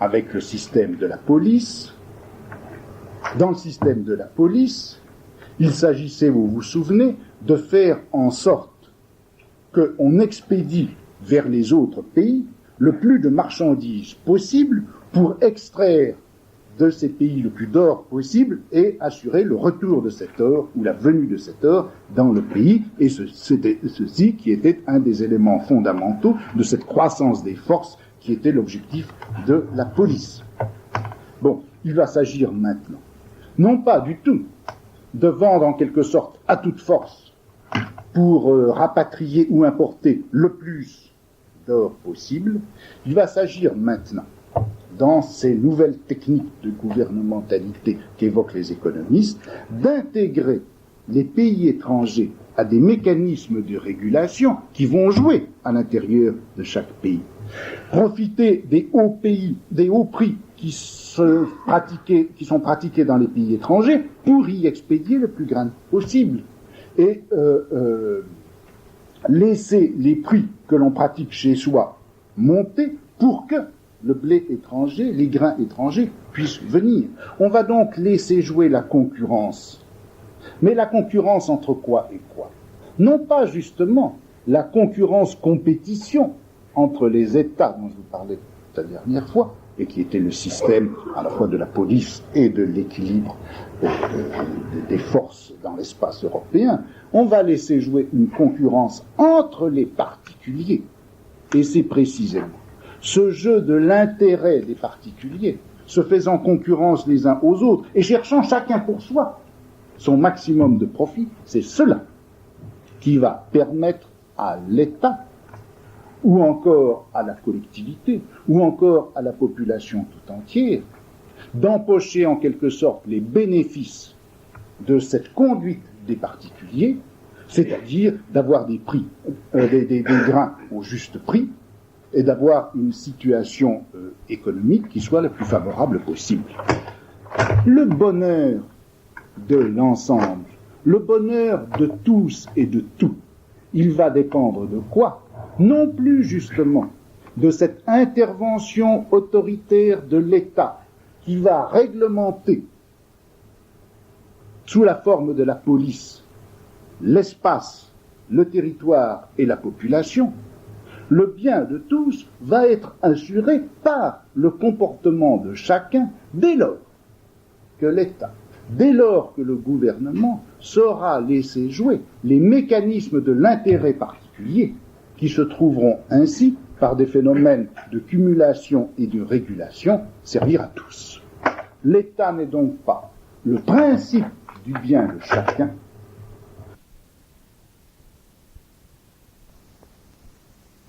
avec le système de la police. Dans le système de la police, il s'agissait, vous vous souvenez, de faire en sorte qu'on expédie vers les autres pays le plus de marchandises possible pour extraire de ces pays le plus d'or possible et assurer le retour de cet or ou la venue de cet or dans le pays. Et c'était ceci qui était un des éléments fondamentaux de cette croissance des forces qui était l'objectif de la police. Bon, il va s'agir maintenant, non pas du tout de vendre en quelque sorte à toute force pour rapatrier ou importer le plus d'or possible, il va s'agir maintenant dans ces nouvelles techniques de gouvernementalité qu'évoquent les économistes, d'intégrer les pays étrangers à des mécanismes de régulation qui vont jouer à l'intérieur de chaque pays. Profiter des hauts prix qui sont pratiquées dans les pays étrangers pour y expédier le plus grain possible. Et laisser les prix que l'on pratique chez soi monter pour que le blé étranger, les grains étrangers puissent venir. On va donc laisser jouer la concurrence. Mais la concurrence entre quoi et quoi? Non pas justement la concurrence-compétition entre les États dont je vous parlais la dernière fois, et qui était le système à la fois de la police et de l'équilibre des forces dans l'espace européen. On va laisser jouer une concurrence entre les particuliers. Et c'est précisément ce jeu de l'intérêt des particuliers, se faisant concurrence les uns aux autres et cherchant chacun pour soi son maximum de profit, c'est cela qui va permettre à l'État, ou encore à la collectivité, ou encore à la population tout entière, d'empocher en quelque sorte les bénéfices de cette conduite des particuliers, c'est-à-dire d'avoir des prix, des grains au juste prix, et d'avoir une situation économique qui soit la plus favorable possible. Le bonheur de l'ensemble, le bonheur de tous et de tout, il va dépendre de quoi? Non plus justement de cette intervention autoritaire de l'État qui va réglementer sous la forme de la police l'espace, le territoire et la population. Le bien de tous va être assuré par le comportement de chacun dès lors que l'État, dès lors que le gouvernement saura laisser jouer les mécanismes de l'intérêt particulier qui se trouveront ainsi, par des phénomènes de cumulation et de régulation, servir à tous. L'État n'est donc pas le principe du bien de chacun,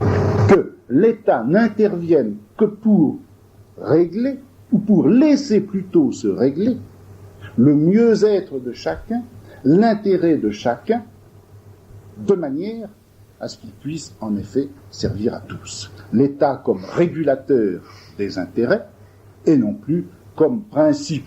que l'État n'intervienne que pour régler, ou pour laisser plutôt se régler, le mieux-être de chacun, l'intérêt de chacun, de manière à ce qu'il puisse en effet servir à tous. L'État comme régulateur des intérêts et non plus comme principe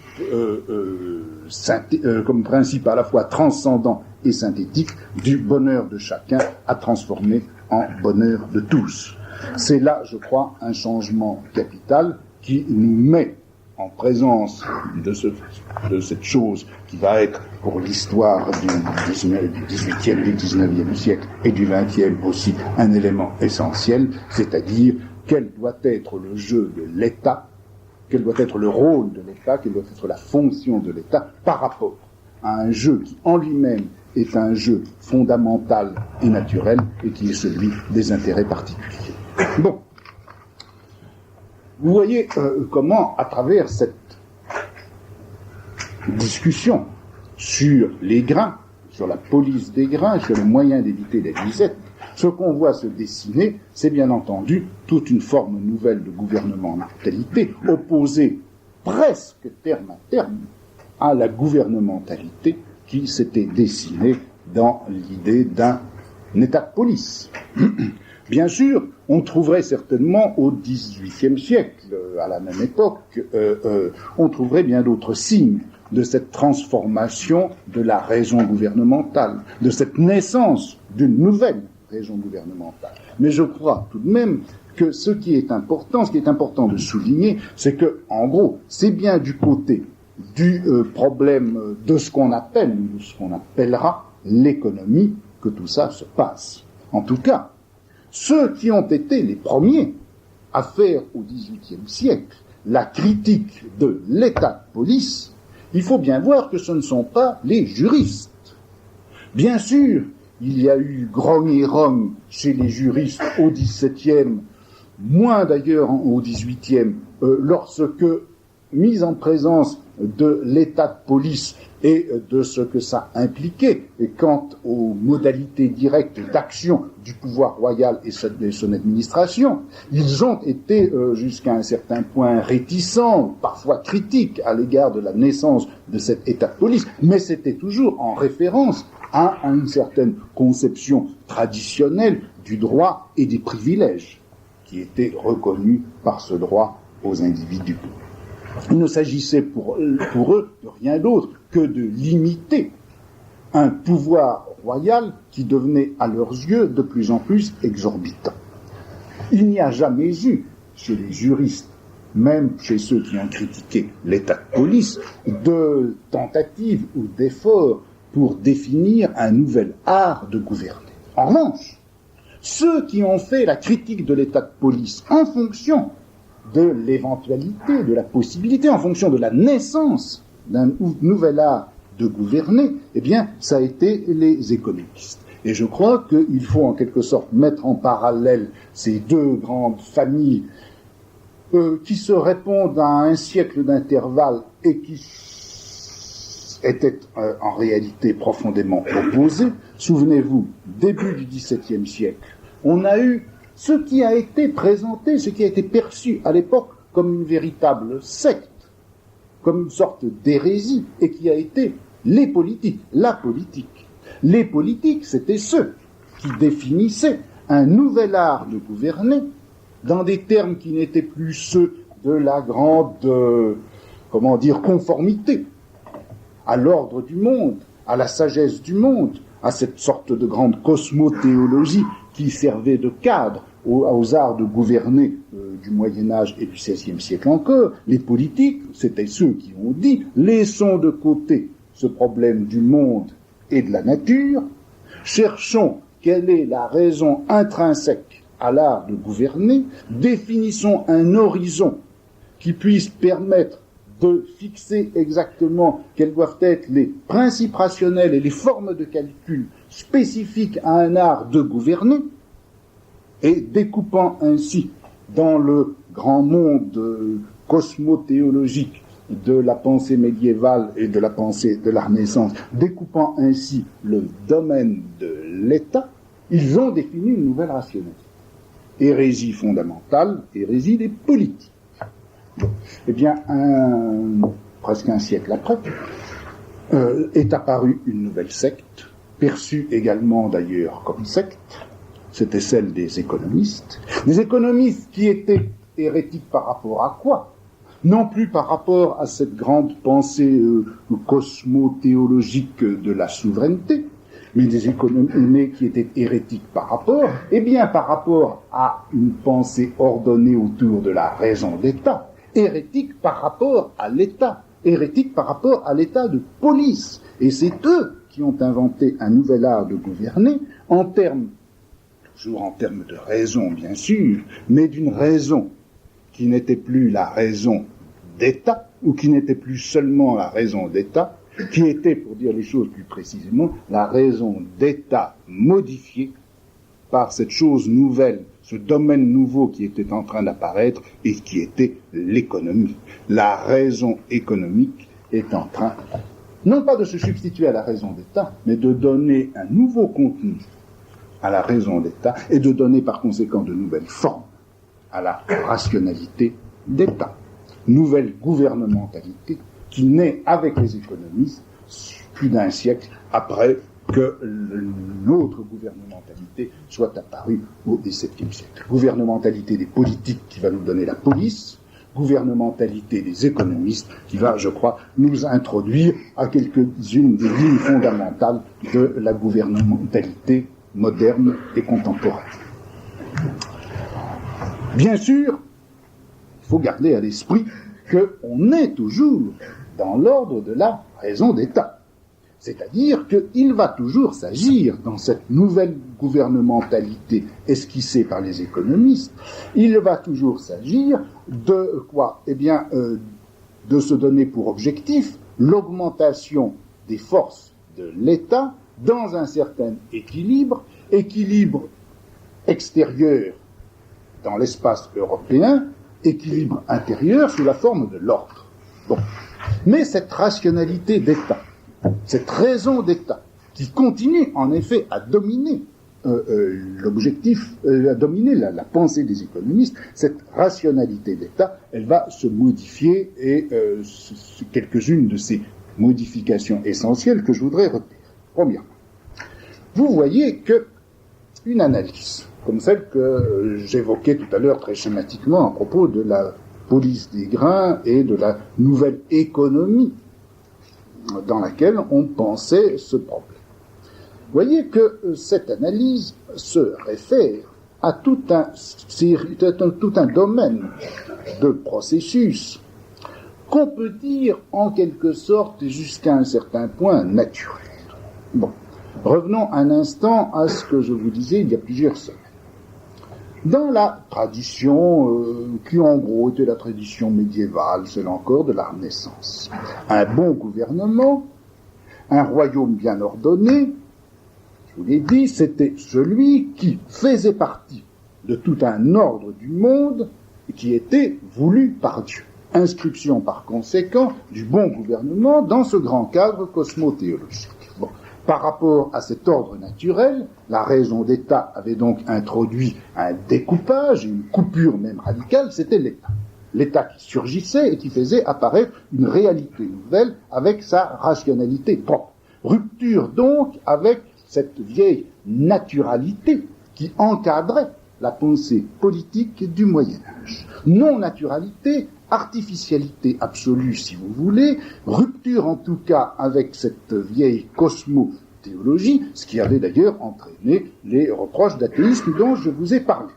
à la fois transcendant et synthétique du bonheur de chacun à transformer en bonheur de tous. C'est là, je crois, un changement capital qui nous met en présence de cette chose qui va être pour l'histoire du 18e, du 19e siècle et du 20e aussi un élément essentiel, c'est-à-dire quel doit être le jeu de l'État, quel doit être le rôle de l'État, quelle doit être la fonction de l'État par rapport à un jeu qui en lui-même est un jeu fondamental et naturel et qui est celui des intérêts particuliers. Bon. Vous voyez comment, à travers cette discussion sur les grains, sur la police des grains, sur les moyens d'éviter la disette, ce qu'on voit se dessiner, c'est bien entendu toute une forme nouvelle de gouvernementalité, opposée presque terme à terme à la gouvernementalité qui s'était dessinée dans l'idée d'un État de police. Bien sûr, on trouverait certainement au XVIIIe siècle, à la même époque, on trouverait bien d'autres signes de cette transformation de la raison gouvernementale, de cette naissance d'une nouvelle raison gouvernementale. Mais je crois tout de même que ce qui est important de souligner, c'est que, en gros, c'est bien du côté du problème de ce qu'on appelle, ou de ce qu'on appellera l'économie, que tout ça se passe. En tout cas, ceux qui ont été les premiers à faire au XVIIIe siècle la critique de l'état de police, il faut bien voir que ce ne sont pas les juristes. Bien sûr, il y a eu grogne et rogne chez les juristes au XVIIe, moins d'ailleurs au XVIIIe, lorsque, mis en présence de l'état de police et de ce que ça impliquait, et quant aux modalités directes d'action du pouvoir royal et son administration, ils ont été jusqu'à un certain point réticents, parfois critiques à l'égard de la naissance de cet état de police, mais c'était toujours en référence à une certaine conception traditionnelle du droit et des privilèges qui étaient reconnus par ce droit aux individus. Il ne s'agissait pour eux de rien d'autre que de limiter un pouvoir royal qui devenait à leurs yeux de plus en plus exorbitant. Il n'y a jamais eu, chez les juristes, même chez ceux qui ont critiqué l'état de police, de tentatives ou d'efforts pour définir un nouvel art de gouverner. En revanche, ceux qui ont fait la critique de l'état de police en fonction de l'éventualité, de la possibilité, en fonction de la naissance d'un nouvel art de gouverner, eh bien, ça a été les économistes. Et je crois qu'il faut en quelque sorte mettre en parallèle ces deux grandes familles qui se répondent à un siècle d'intervalle et qui étaient en réalité profondément opposées. Souvenez-vous, début du XVIIe siècle, on a eu ce qui a été présenté, ce qui a été perçu à l'époque comme une véritable secte, comme une sorte d'hérésie, et qui a été les politiques, la politique. Les politiques, c'était ceux qui définissaient un nouvel art de gouverner dans des termes qui n'étaient plus ceux de la grande, conformité à l'ordre du monde, à la sagesse du monde, à cette sorte de grande cosmothéologie qui servait de cadre aux arts de gouverner du Moyen-Âge et du XVIe siècle encore. Les politiques, c'était ceux qui ont dit « laissons de côté ce problème du monde et de la nature, cherchons quelle est la raison intrinsèque à l'art de gouverner, définissons un horizon qui puisse permettre de fixer exactement quels doivent être les principes rationnels et les formes de calcul spécifiques à un art de gouverner, et découpant ainsi dans le grand monde cosmothéologique de la pensée médiévale et de la pensée de la Renaissance, découpant ainsi le domaine de l'État, ils ont défini une nouvelle rationalité. Hérésie fondamentale, hérésie des politiques. Eh bien, presque un siècle après, est apparue une nouvelle secte, perçue également d'ailleurs comme secte, c'était celle des économistes qui étaient hérétiques par rapport à quoi? Non plus par rapport à cette grande pensée cosmothéologique de la souveraineté, mais mais qui étaient hérétiques par rapport à une pensée ordonnée autour de la raison d'État, hérétiques par rapport à l'État, hérétiques par rapport à l'État de police. Et c'est eux qui ont inventé un nouvel art de gouverner toujours en termes de raison, bien sûr, mais d'une raison qui n'était plus la raison d'État, ou qui n'était plus seulement la raison d'État, qui était, pour dire les choses plus précisément, la raison d'État modifiée par cette chose nouvelle, ce domaine nouveau qui était en train d'apparaître et qui était l'économie. La raison économique est en train, non pas de se substituer à la raison d'État, mais de donner un nouveau contenu à la raison d'État et de donner par conséquent de nouvelles formes à la rationalité d'État. Nouvelle gouvernementalité qui naît avec les économistes plus d'un siècle après que notre gouvernementalité soit apparue au XVIIe siècle. Gouvernementalité des politiques qui va nous donner la police, gouvernementalité des économistes qui va, je crois, nous introduire à quelques-unes des lignes fondamentales de la gouvernementalité moderne et contemporaine. Bien sûr, il faut garder à l'esprit qu'on est toujours dans l'ordre de la raison d'État. C'est-à-dire qu'il va toujours s'agir, dans cette nouvelle gouvernementalité esquissée par les économistes, il va toujours s'agir de quoi? Eh bien, de se donner pour objectif l'augmentation des forces de l'État dans un certain équilibre extérieur dans l'espace européen, équilibre intérieur sous la forme de l'ordre. Bon. Mais cette rationalité d'État, cette raison d'État, qui continue en effet à dominer à dominer la pensée des économistes, cette rationalité d'État, elle va se modifier et quelques-unes de ces modifications essentielles que je voudrais retenir. Premièrement, vous voyez que une analyse, comme celle que j'évoquais tout à l'heure très schématiquement à propos de la police des grains et de la nouvelle économie dans laquelle on pensait ce problème. Vous voyez que cette analyse se réfère à tout un domaine de processus qu'on peut dire en quelque sorte jusqu'à un certain point naturel. Bon, revenons un instant à ce que je vous disais il y a plusieurs semaines. Dans la tradition, qui en gros était la tradition médiévale, celle encore de la Renaissance, un bon gouvernement, un royaume bien ordonné, je vous l'ai dit, c'était celui qui faisait partie de tout un ordre du monde et qui était voulu par Dieu. Inscription par conséquent du bon gouvernement dans ce grand cadre cosmothéologique. Bon. Par rapport à cet ordre naturel, la raison d'État avait donc introduit un découpage, une coupure même radicale, c'était l'État. L'État qui surgissait et qui faisait apparaître une réalité nouvelle avec sa rationalité propre. Rupture donc avec cette vieille naturalité qui encadrait la pensée politique du Moyen-Âge. Non-naturalité, artificialité absolue si vous voulez, rupture en tout cas avec cette vieille cosmothéologie, ce qui avait d'ailleurs entraîné les reproches d'athéisme dont je vous ai parlé.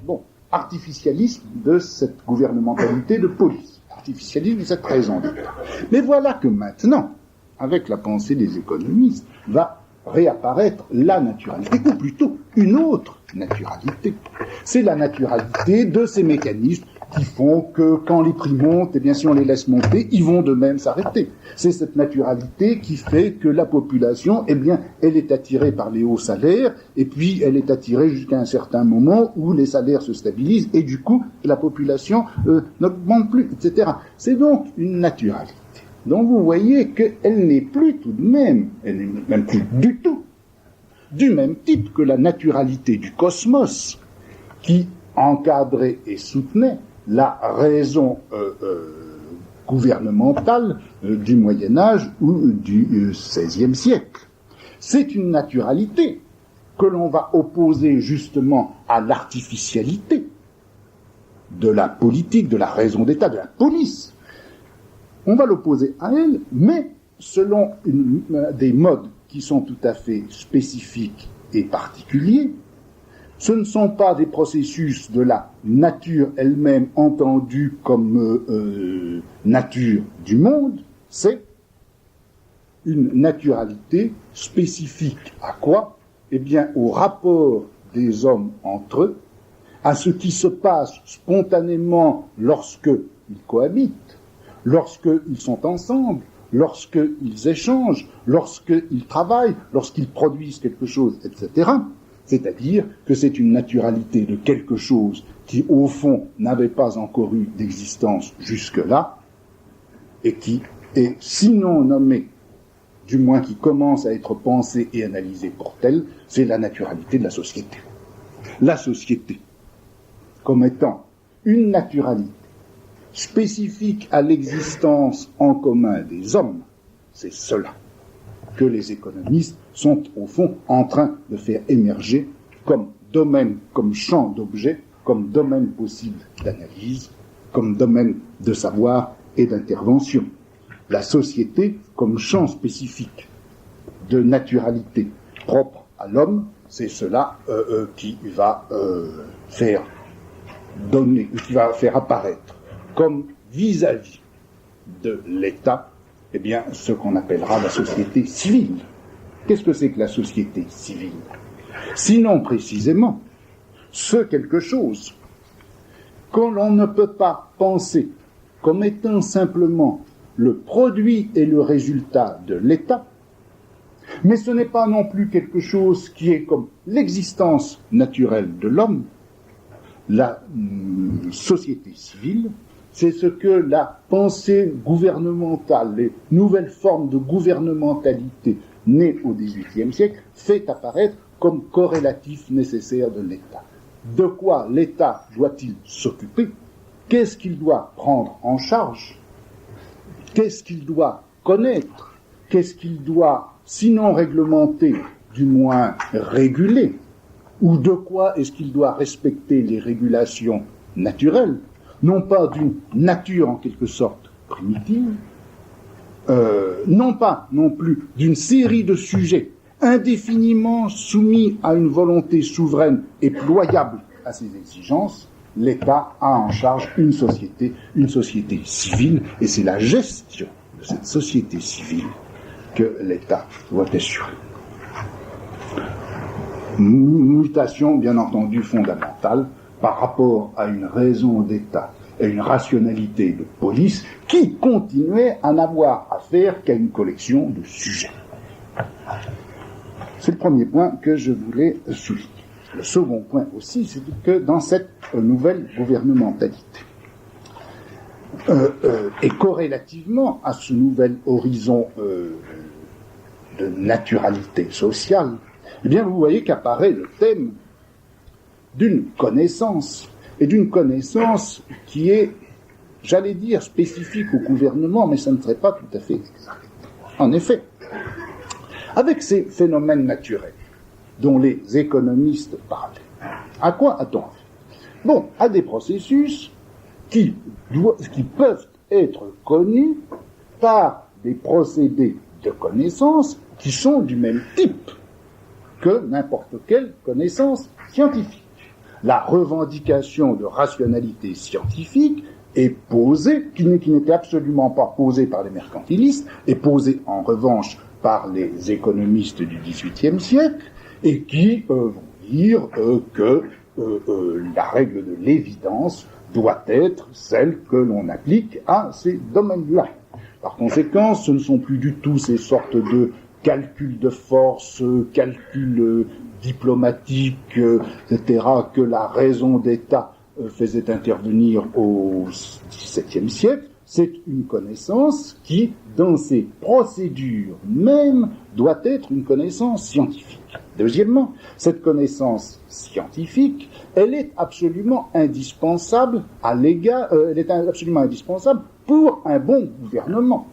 Bon, artificialisme de cette gouvernementalité de police, artificialisme de cette raison d'État. Mais voilà que maintenant, avec la pensée des économistes, va réapparaître la naturalité, ou plutôt une autre naturalité. C'est la naturalité de ces mécanismes qui font que quand les prix montent, eh bien si on les laisse monter, ils vont de même s'arrêter. C'est cette naturalité qui fait que la population, eh bien, elle est attirée par les hauts salaires, et puis elle est attirée jusqu'à un certain moment où les salaires se stabilisent, et du coup, la population n'augmente plus, etc. C'est donc une naturalité. Donc vous voyez qu'elle n'est plus tout de même, elle n'est même plus du tout, du même type que la naturalité du cosmos, qui encadrait et soutenait la raison gouvernementale du Moyen-Âge ou du XVIe siècle. C'est une naturalité que l'on va opposer justement à l'artificialité de la politique, de la raison d'État, de la police. On va l'opposer à elle, mais selon des modes qui sont tout à fait spécifiques et particuliers. Ce ne sont pas des processus de la nature elle-même entendue comme nature du monde, c'est une naturalité spécifique à quoi? Eh bien, au rapport des hommes entre eux, à ce qui se passe spontanément lorsqu'ils cohabitent, lorsqu'ils sont ensemble, lorsqu'ils échangent, lorsqu'ils travaillent, lorsqu'ils produisent quelque chose, etc. C'est-à-dire que c'est une naturalité de quelque chose qui, au fond, n'avait pas encore eu d'existence jusque-là, et qui est sinon nommée, du moins qui commence à être pensée et analysée pour telle, c'est la naturalité de la société. La société, comme étant une naturalité spécifique à l'existence en commun des hommes, c'est cela que les économistes sont au fond en train de faire émerger comme domaine, comme champ d'objet, comme domaine possible d'analyse, comme domaine de savoir et d'intervention. La société comme champ spécifique de naturalité propre à l'homme, c'est cela qui va faire donner, qui va faire apparaître comme vis-à-vis de l'État, eh bien, ce qu'on appellera la société civile. Qu'est-ce que c'est que la société civile? Sinon, précisément, ce quelque chose que l'on ne peut pas penser comme étant simplement le produit et le résultat de l'État, mais ce n'est pas non plus quelque chose qui est comme l'existence naturelle de l'homme. La société civile, c'est ce que la pensée gouvernementale, les nouvelles formes de gouvernementalité nées au XVIIIe siècle, fait apparaître comme corrélatif nécessaire de l'État. De quoi l'État doit-il s'occuper? Qu'est-ce qu'il doit prendre en charge? Qu'est-ce qu'il doit connaître? Qu'est-ce qu'il doit, sinon réglementer, du moins réguler? Ou de quoi est-ce qu'il doit respecter les régulations naturelles? non pas d'une nature en quelque sorte primitive, non pas non plus d'une série de sujets indéfiniment soumis à une volonté souveraine et ployable à ses exigences. L'État a en charge une société civile, et c'est la gestion de cette société civile que l'État doit assurer. Mutation, bien entendu, fondamentale par rapport à une raison d'État et une rationalité de police qui continuait à n'avoir affaire qu'à une collection de sujets. C'est le premier point que je voulais souligner. Le second point aussi, c'est que dans cette nouvelle gouvernementalité, et corrélativement à ce nouvel horizon de naturalité sociale, eh bien vous voyez qu'apparaît le thème d'une connaissance, et d'une connaissance qui est, j'allais dire, spécifique au gouvernement, mais ça ne serait pas tout à fait exact. En effet, avec ces phénomènes naturels dont les économistes parlaient, à quoi a-t-on affaire? Bon, à des processus qui peuvent être connus par des procédés de connaissance qui sont du même type que n'importe quelle connaissance scientifique. La revendication de rationalité scientifique est posée, qui n'était absolument pas posée par les mercantilistes, est posée en revanche par les économistes du XVIIIe siècle, et qui vont dire que la règle de l'évidence doit être celle que l'on applique à ces domaines-là. Par conséquent, ce ne sont plus du tout ces sortes de calculs de force, calculs diplomatiques, etc., que la raison d'État faisait intervenir au XVIIe siècle. C'est une connaissance qui, dans ses procédures même, doit être une connaissance scientifique. Deuxièmement, cette connaissance scientifique, elle est absolument indispensable pour un bon gouvernement.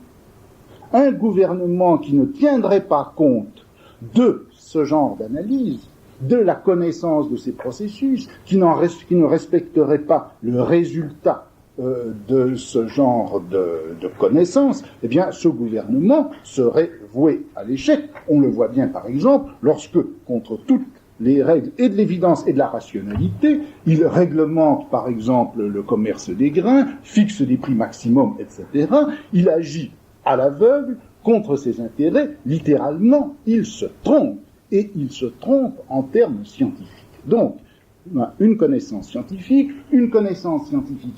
Un gouvernement qui ne tiendrait pas compte de ce genre d'analyse, de la connaissance de ces processus, qui ne respecterait pas le résultat de ce genre de connaissances, eh bien, ce gouvernement serait voué à l'échec. On le voit bien, par exemple, lorsque, contre toutes les règles et de l'évidence et de la rationalité, il réglemente, par exemple, le commerce des grains, fixe des prix maximums, etc. Il agit à l'aveugle contre ses intérêts. Littéralement, il se trompe, et il se trompe en termes scientifiques. Donc, une connaissance scientifique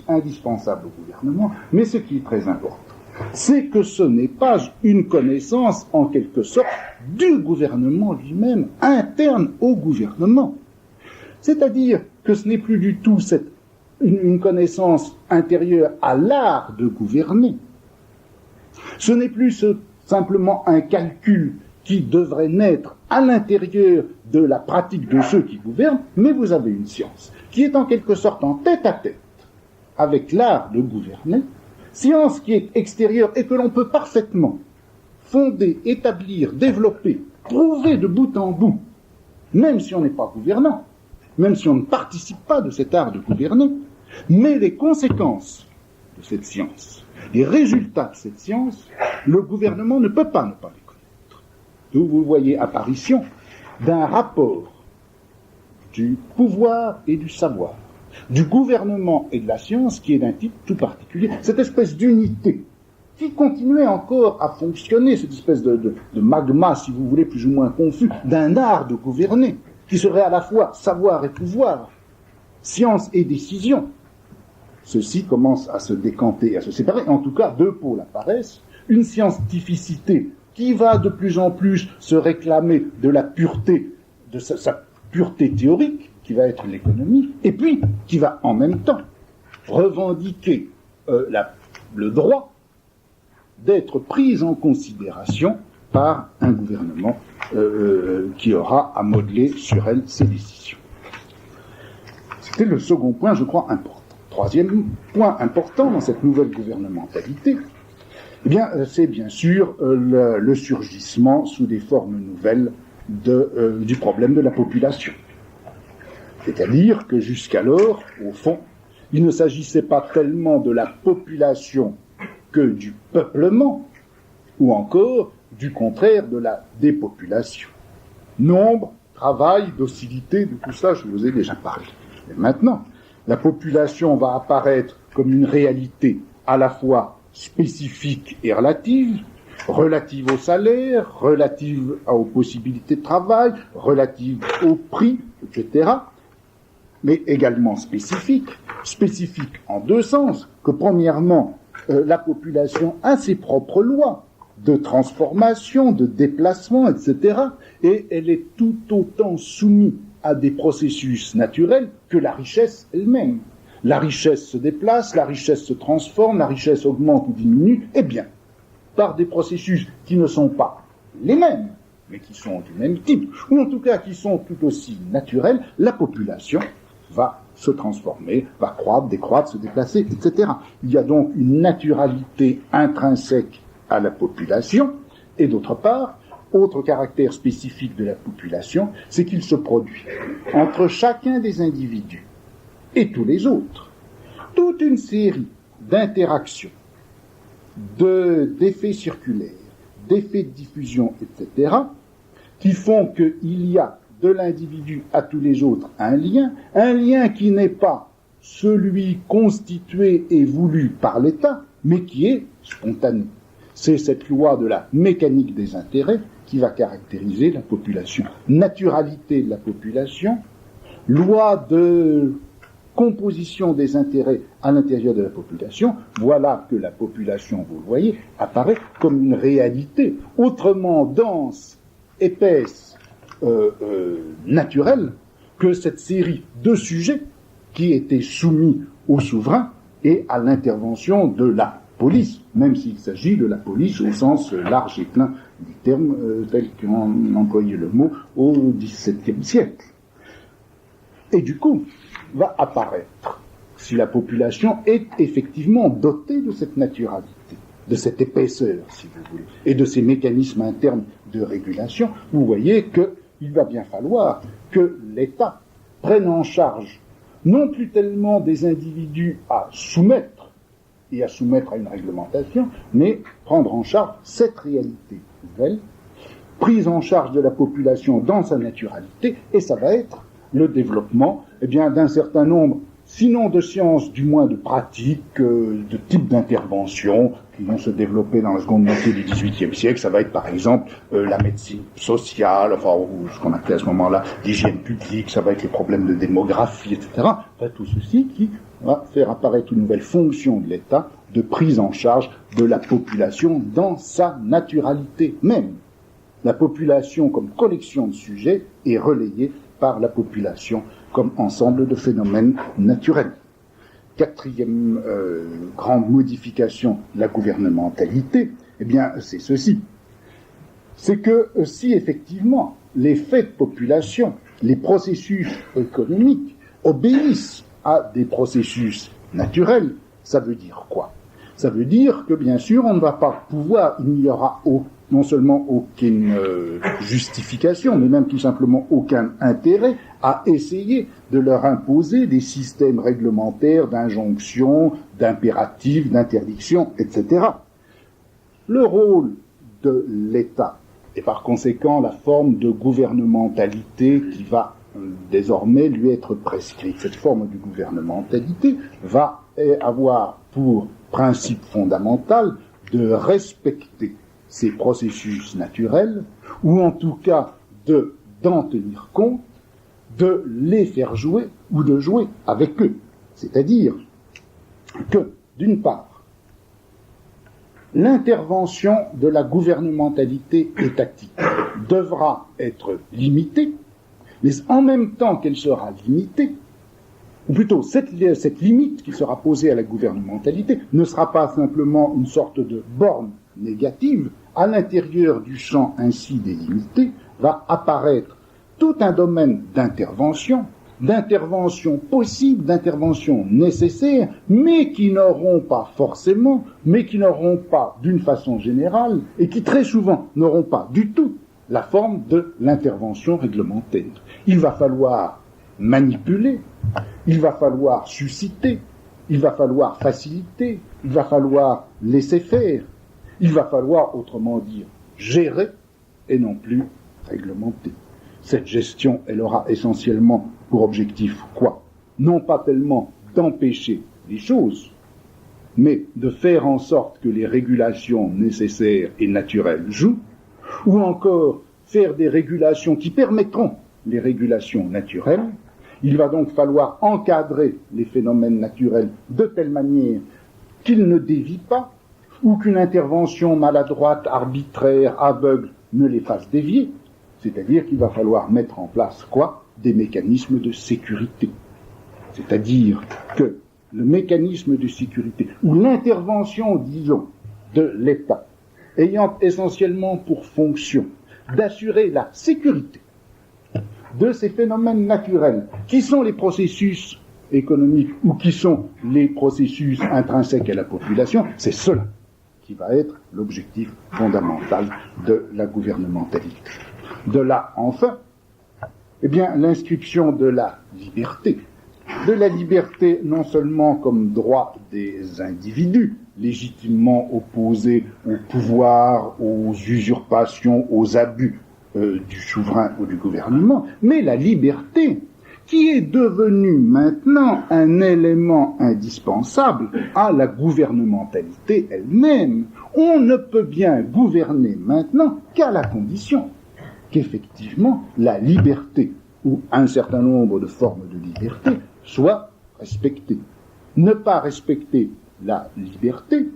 indispensable au gouvernement, mais ce qui est très important, c'est que ce n'est pas une connaissance, en quelque sorte, du gouvernement lui-même, interne au gouvernement. C'est-à-dire que ce n'est plus du tout une connaissance intérieure à l'art de gouverner. Ce n'est plus simplement un calcul qui devrait naître à l'intérieur de la pratique de ceux qui gouvernent, mais vous avez une science qui est en quelque sorte en tête-à-tête avec l'art de gouverner, science qui est extérieure et que l'on peut parfaitement fonder, établir, développer, prouver de bout en bout, même si on n'est pas gouvernant, même si on ne participe pas de cet art de gouverner, mais les conséquences de cette science, les résultats de cette science, le gouvernement ne peut pas ne pas les connaître. D'où vous voyez apparition d'un rapport du pouvoir et du savoir, du gouvernement et de la science qui est d'un type tout particulier. Cette espèce d'unité qui continuait encore à fonctionner, cette espèce de magma, si vous voulez, plus ou moins confus, d'un art de gouverner, qui serait à la fois savoir et pouvoir, science et décision. Ceci commence à se décanter, à se séparer. En tout cas, deux pôles apparaissent. Une scientificité qui va de plus en plus se réclamer de la pureté, de sa pureté théorique, qui va être l'économie, et puis qui va en même temps revendiquer le droit d'être prise en considération par un gouvernement qui aura à modeler sur elle ses décisions. C'était le second point, je crois, important. Troisième point important dans cette nouvelle gouvernementalité, eh bien, c'est bien sûr le surgissement sous des formes nouvelles du problème de la population. C'est-à-dire que jusqu'alors, au fond, Il ne s'agissait pas tellement de la population que du peuplement, ou encore, du contraire, de la dépopulation. Nombre, travail, docilité, de tout ça, je vous ai déjà parlé. Et maintenant, la population va apparaître comme une réalité à la fois spécifique et relative au salaire, relative aux possibilités de travail, relative au prix, etc., mais également spécifique en deux sens, que premièrement, la population a ses propres lois de transformation, de déplacement, etc., et elle est tout autant soumise à des processus naturels que la richesse elle-même. La richesse se déplace, la richesse se transforme, la richesse augmente ou diminue, eh bien, par des processus qui ne sont pas les mêmes, mais qui sont du même type, ou en tout cas qui sont tout aussi naturels, la population va se transformer, va croître, décroître, se déplacer, etc. Il y a donc une naturalité intrinsèque à la population, et d'autre part, autre caractère spécifique de la population, c'est qu'il se produit entre chacun des individus et tous les autres toute une série d'interactions, d'effets circulaires, d'effets de diffusion, etc., qui font qu'il y a de l'individu à tous les autres un lien qui n'est pas celui constitué et voulu par l'État, mais qui est spontané. C'est cette loi de la mécanique des intérêts qui va caractériser la population. Naturalité de la population, loi de composition des intérêts à l'intérieur de la population, voilà que la population, vous le voyez, apparaît comme une réalité autrement dense, épaisse, naturelle, que cette série de sujets qui étaient soumis au souverain et à l'intervention de la police, même s'il s'agit de la police au sens large et plein du terme, tel qu'on employait le mot au XVIIe siècle. Et du coup, va apparaître, si la population est effectivement dotée de cette naturalité, de cette épaisseur, si vous voulez, et de ces mécanismes internes de régulation, vous voyez qu'il va bien falloir que l'État prenne en charge non plus tellement des individus à soumettre et à soumettre à une réglementation, mais prendre en charge cette réalité nouvelle, prise en charge de la population dans sa naturalité, et ça va être le développement d'un certain nombre, sinon de sciences, du moins de pratiques, de types d'interventions qui vont se développer dans la seconde moitié du XVIIIe siècle. Ça va être par exemple la médecine sociale, ou ce qu'on appelait à ce moment-là l'hygiène publique, ça va être les problèmes de démographie, etc. Enfin, tout ceci qui va faire apparaître une nouvelle fonction de l'État de prise en charge de la population dans sa naturalité même. La population comme collection de sujets est relayée par la population comme ensemble de phénomènes naturels. Quatrième grande modification de la gouvernementalité, c'est ceci. C'est que si effectivement les faits de population, les processus économiques obéissent à des processus naturels, ça veut dire quoi? Ça veut dire que bien sûr on ne va pas pouvoir, il n'y aura non seulement aucune justification, mais même tout simplement aucun intérêt à essayer de leur imposer des systèmes réglementaires d'injonction, d'impératifs, d'interdictions, etc. Le rôle de l'État, et par conséquent la forme de gouvernementalité qui va désormais lui être prescrite, cette forme de gouvernementalité va avoir pour principe fondamental de respecter ces processus naturels, ou en tout cas d'en tenir compte, de les faire jouer ou de jouer avec eux. C'est-à-dire que, d'une part, l'intervention de la gouvernementalité étatique devra être limitée, mais en même temps qu'elle sera limitée, ou plutôt cette limite qui sera posée à la gouvernementalité ne sera pas simplement une sorte de borne négative. À l'intérieur du champ ainsi délimité va apparaître tout un domaine d'intervention possible, d'intervention nécessaire, mais qui n'auront pas forcément, mais qui n'auront pas d'une façon générale, et qui très souvent n'auront pas du tout la forme de l'intervention réglementaire. Il va falloir manipuler, il va falloir susciter, il va falloir faciliter, il va falloir laisser faire, il va falloir, autrement dire, gérer et non plus réglementer. Cette gestion, elle aura essentiellement pour objectif quoi? Non pas tellement d'empêcher les choses, mais de faire en sorte que les régulations nécessaires et naturelles jouent, ou encore faire des régulations qui permettront les régulations naturelles. Il va donc falloir encadrer les phénomènes naturels de telle manière qu'ils ne dévient pas, ou qu'une intervention maladroite, arbitraire, aveugle ne les fasse dévier. C'est-à-dire qu'il va falloir mettre en place quoi? Des mécanismes de sécurité. C'est-à-dire que le mécanisme de sécurité, ou l'intervention, disons, de l'État, ayant essentiellement pour fonction d'assurer la sécurité de ces phénomènes naturels, qui sont les processus économiques ou qui sont les processus intrinsèques à la population, c'est cela qui va être l'objectif fondamental de la gouvernementalité. De là, enfin, eh bien, l'inscription de la liberté non seulement comme droit des individus, légitimement opposés au pouvoir, aux usurpations, aux abus du souverain ou du gouvernement, mais la liberté qui est devenue maintenant un élément indispensable à la gouvernementalité elle-même. On ne peut bien gouverner maintenant qu'à la condition qu'effectivement la liberté ou un certain nombre de formes de liberté soient respectées. Ne pas respecter la liberté,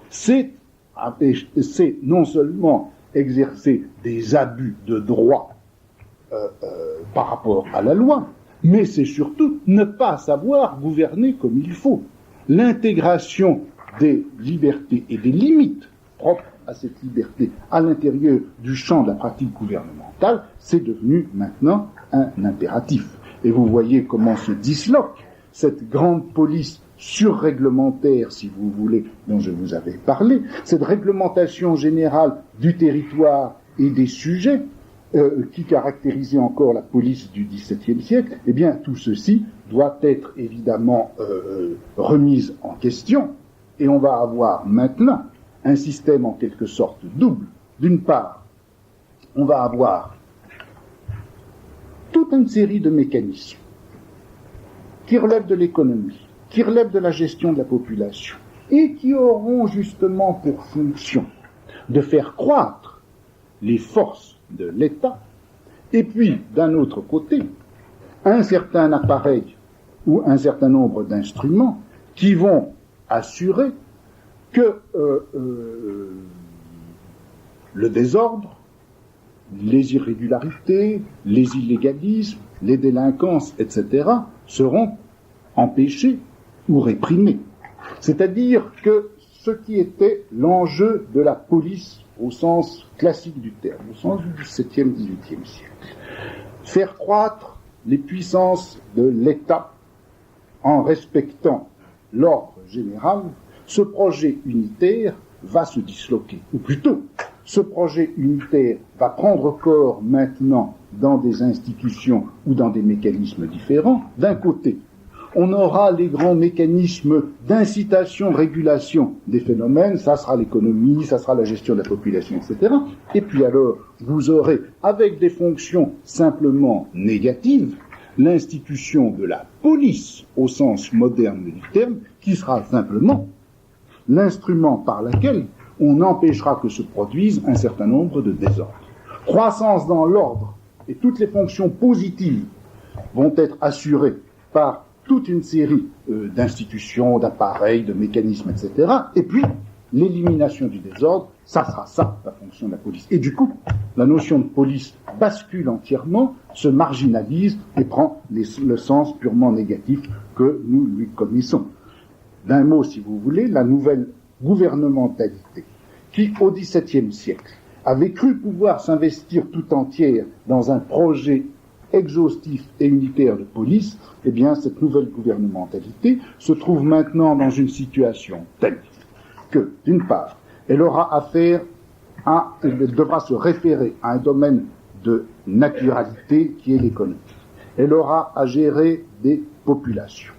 c'est non seulement exercer des abus de droit par rapport à la loi, mais c'est surtout ne pas savoir gouverner comme il faut. L'intégration des libertés et des limites propres à cette liberté à l'intérieur du champ de la pratique gouvernementale, c'est devenu maintenant un impératif. Et vous voyez comment se disloque cette grande police surréglementaire, si vous voulez, dont je vous avais parlé, cette réglementation générale du territoire et des sujets, qui caractérisait encore la police du XVIIe siècle, eh bien, tout ceci doit être évidemment remis en question, et on va avoir maintenant un système en quelque sorte double. D'une part, on va avoir toute une série de mécanismes qui relèvent de l'économie, qui relèvent de la gestion de la population, et qui auront justement pour fonction de faire croître les forces de l'État, et puis, d'un autre côté, un certain appareil ou un certain nombre d'instruments qui vont assurer que le désordre, les irrégularités, les illégalismes, les délinquances, etc., seront empêchés ou réprimés. C'est-à-dire que ce qui était l'enjeu de la police au sens classique du terme, au sens du XVIIe, XVIIIe siècle. Faire croître les puissances de l'État en respectant l'ordre général, ce projet unitaire va se disloquer. Ou plutôt, ce projet unitaire va prendre corps maintenant dans des institutions ou dans des mécanismes différents. D'un côté, on aura les grands mécanismes d'incitation, régulation des phénomènes, ça sera l'économie, ça sera la gestion de la population, etc. Et puis alors, vous aurez, avec des fonctions simplement négatives, l'institution de la police, au sens moderne du terme, qui sera simplement l'instrument par lequel on empêchera que se produisent un certain nombre de désordres. Croissance dans l'ordre, et toutes les fonctions positives vont être assurées par toute une série d'institutions, d'appareils, de mécanismes, etc. Et puis, l'élimination du désordre, ça sera ça, la fonction de la police. Et du coup, la notion de police bascule entièrement, se marginalise et prend le sens purement négatif que nous lui connaissons. D'un mot, si vous voulez, la nouvelle gouvernementalité, qui, au XVIIe siècle, avait cru pouvoir s'investir tout entière dans un projet exhaustif et unitaire de police, eh bien, cette nouvelle gouvernementalité se trouve maintenant dans une situation telle que, d'une part, elle devra se référer à un domaine de naturalité qui est l'économie. Elle aura à gérer des populations.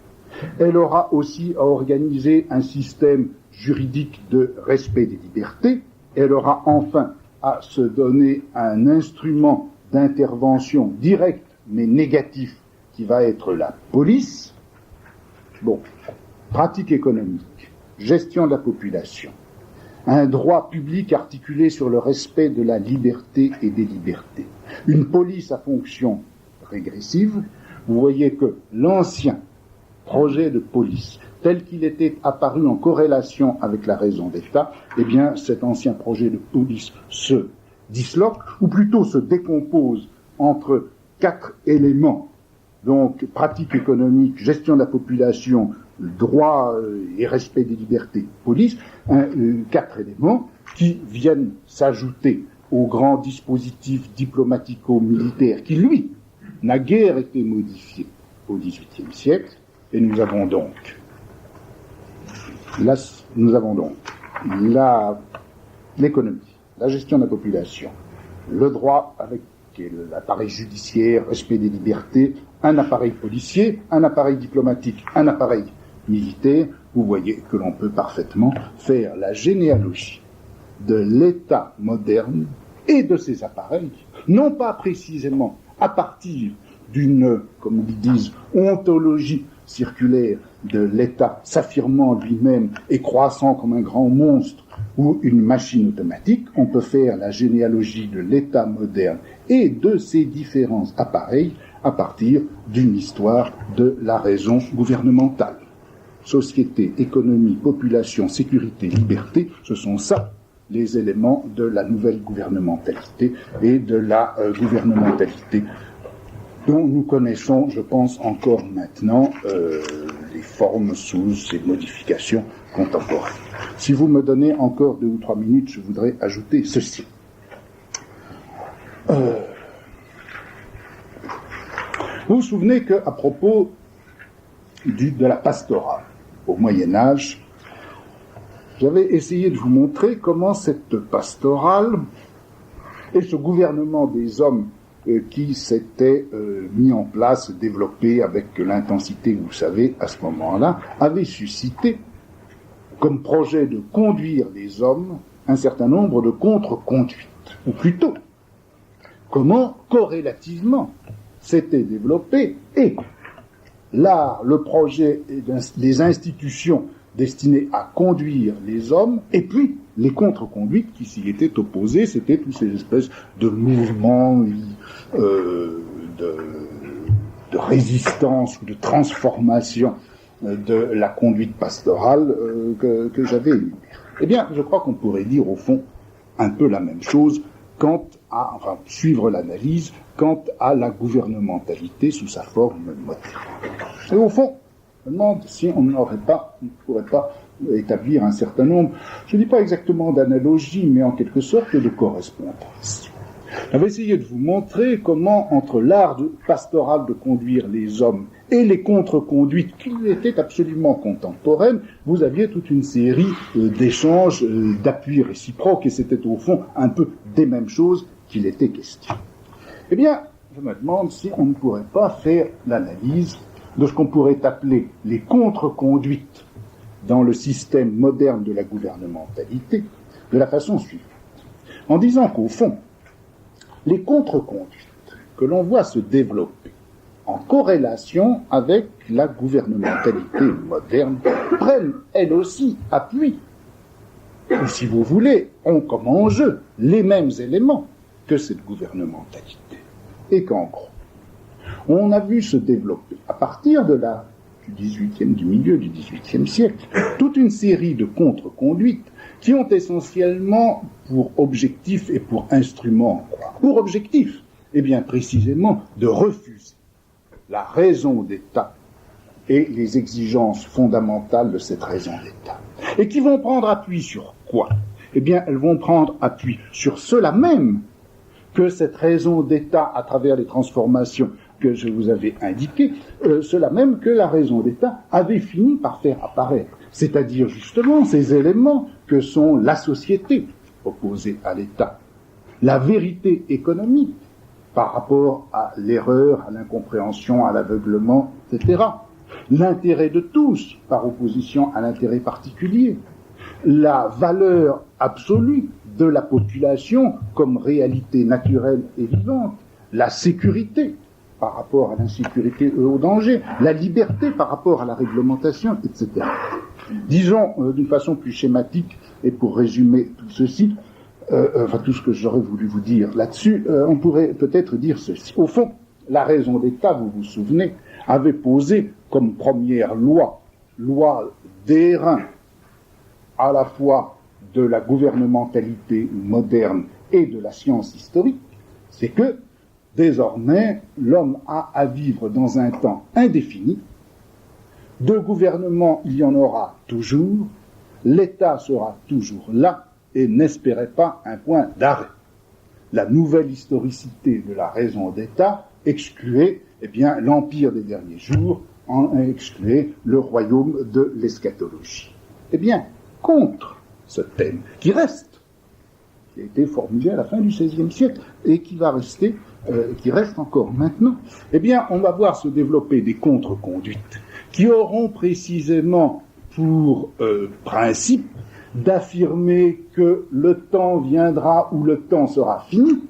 Elle aura aussi à organiser un système juridique de respect des libertés. Elle aura enfin à se donner un instrument d'intervention directe mais négatif qui va être la police. Bon, pratique économique, gestion de la population, un droit public articulé sur le respect de la liberté et des libertés, une police à fonction régressive. Vous voyez que l'ancien projet de police, tel qu'il était apparu en corrélation avec la raison d'État, eh bien, cet ancien projet de police se disloque, ou plutôt se décompose entre 4 éléments, donc pratique économique, gestion de la population, droit et respect des libertés, police, 4 éléments qui viennent s'ajouter au grand dispositif diplomatico-militaire qui, lui, n'a guère été modifié au XVIIIe siècle, et nous avons donc l'économie, la gestion de la population, le droit avec l'appareil judiciaire, respect des libertés, un appareil policier, un appareil diplomatique, un appareil militaire. Vous voyez que l'on peut parfaitement faire la généalogie de l'État moderne et de ses appareils, non pas précisément à partir d'une, comme ils disent, ontologie circulaire de l'État s'affirmant lui-même et croissant comme un grand monstre ou une machine automatique. On peut faire la généalogie de l'État moderne et de ses différents appareils à partir d'une histoire de la raison gouvernementale. Société, économie, population, sécurité, liberté, ce sont ça les éléments de la nouvelle gouvernementalité et de la gouvernementalité dont nous connaissons, je pense, encore maintenant les formes sous ces modifications contemporaines. Si vous me donnez encore 2 ou 3 minutes, je voudrais ajouter ceci. Vous vous souvenez qu'à propos de la pastorale au Moyen-Âge, j'avais essayé de vous montrer comment cette pastorale et ce gouvernement des hommes qui s'était mis en place, développé avec l'intensité, vous savez, à ce moment-là, avait suscité comme projet de conduire les hommes un certain nombre de contre-conduites, ou plutôt, comment corrélativement s'était développé et l'art, le projet des institutions destinées à conduire les hommes, et puis les contre-conduites qui s'y étaient opposées, c'était toutes ces espèces de mouvements de résistance ou de transformation de la conduite pastorale que j'avais énumérée. Eh bien, je crois qu'on pourrait dire au fond un peu la même chose suivre l'analyse quant à la gouvernementalité sous sa forme moderne. Et au fond, je me demande si on ne pourrait pas établir un certain nombre, je ne dis pas exactement d'analogie, mais en quelque sorte de correspondance. J'avais essayé de vous montrer comment, entre l'art pastoral de conduire les hommes et les contre-conduites qui étaient absolument contemporaines, vous aviez toute une série d'échanges, d'appuis réciproques, et c'était au fond un peu des mêmes choses qu'il était question. Eh bien, je me demande si on ne pourrait pas faire l'analyse de ce qu'on pourrait appeler les contre-conduites dans le système moderne de la gouvernementalité de la façon suivante. En disant qu'au fond, les contre-conduites que l'on voit se développer en corrélation avec la gouvernementalité moderne prennent elles aussi appui, ou si vous voulez, ont comme enjeu les mêmes éléments que cette gouvernementalité. Et qu'en gros, on a vu se développer, à partir du milieu du XVIIIe siècle, toute une série de contre-conduites qui ont essentiellement pour objectif et pour instrument quoi ? Pour objectif, eh bien précisément de refuser la raison d'État et les exigences fondamentales de cette raison d'État. Et qui vont prendre appui sur quoi ? Eh bien, elles vont prendre appui sur cela même que cette raison d'État, à travers les transformations que je vous avais indiquées, cela même que la raison d'État avait fini par faire apparaître. C'est-à-dire justement ces éléments que sont la société opposée à l'État, la vérité économique par rapport à l'erreur, à l'incompréhension, à l'aveuglement, etc. l'intérêt de tous par opposition à l'intérêt particulier, la valeur absolue de la population comme réalité naturelle et vivante, la sécurité par rapport à l'insécurité et au danger, la liberté par rapport à la réglementation, etc. Disons d'une façon plus schématique, et pour résumer tout ceci, tout ce que j'aurais voulu vous dire là-dessus, on pourrait peut-être dire ceci. Au fond, la raison d'État, vous vous souvenez, avait posé comme première loi d'airain à la fois de la gouvernementalité moderne et de la science historique, c'est que désormais l'homme a à vivre dans un temps indéfini, de gouvernement il y en aura toujours, l'État sera toujours là et n'espérez pas un point d'arrêt. La nouvelle historicité de la raison d'État excluait l'empire des derniers jours, en excluait le royaume de l'eschatologie. Contre ce thème, qui reste, qui a été formulé à la fin du XVIe siècle et qui va rester, qui reste encore maintenant, on va voir se développer des contre-conduites qui auront précisément pour principe d'affirmer que le temps viendra où le temps sera fini,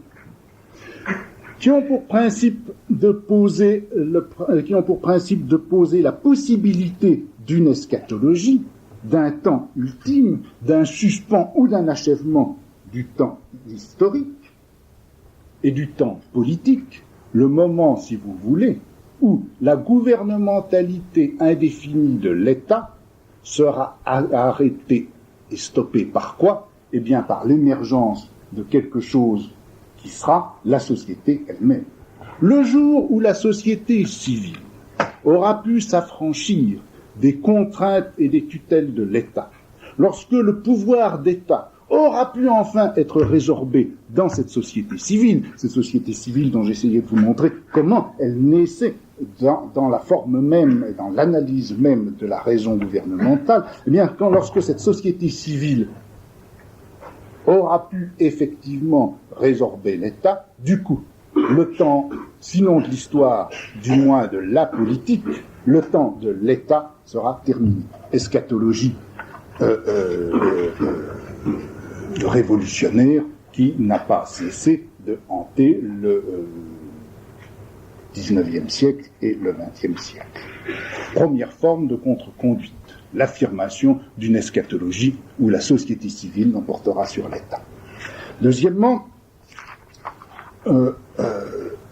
qui ont pour principe de poser la possibilité d'une eschatologie, d'un temps ultime, d'un suspens ou d'un achèvement du temps historique et du temps politique, le moment, si vous voulez, où la gouvernementalité indéfinie de l'État sera arrêtée et stoppée par quoi ? Par l'émergence de quelque chose qui sera la société elle-même. Le jour où la société civile aura pu s'affranchir des contraintes et des tutelles de l'État, lorsque le pouvoir d'État aura pu enfin être résorbé dans cette société civile dont j'essayais de vous montrer comment elle naissait dans la forme même, dans l'analyse même de la raison gouvernementale, lorsque cette société civile aura pu effectivement résorber l'État, du coup, le temps, sinon de l'histoire, du moins de la politique, le temps de l'État sera terminé. Eschatologie révolutionnaire qui n'a pas cessé de hanter le XIXe siècle et le XXe siècle. Première forme de contre-conduite, l'affirmation d'une eschatologie où la société civile l'emportera sur l'État. Deuxièmement,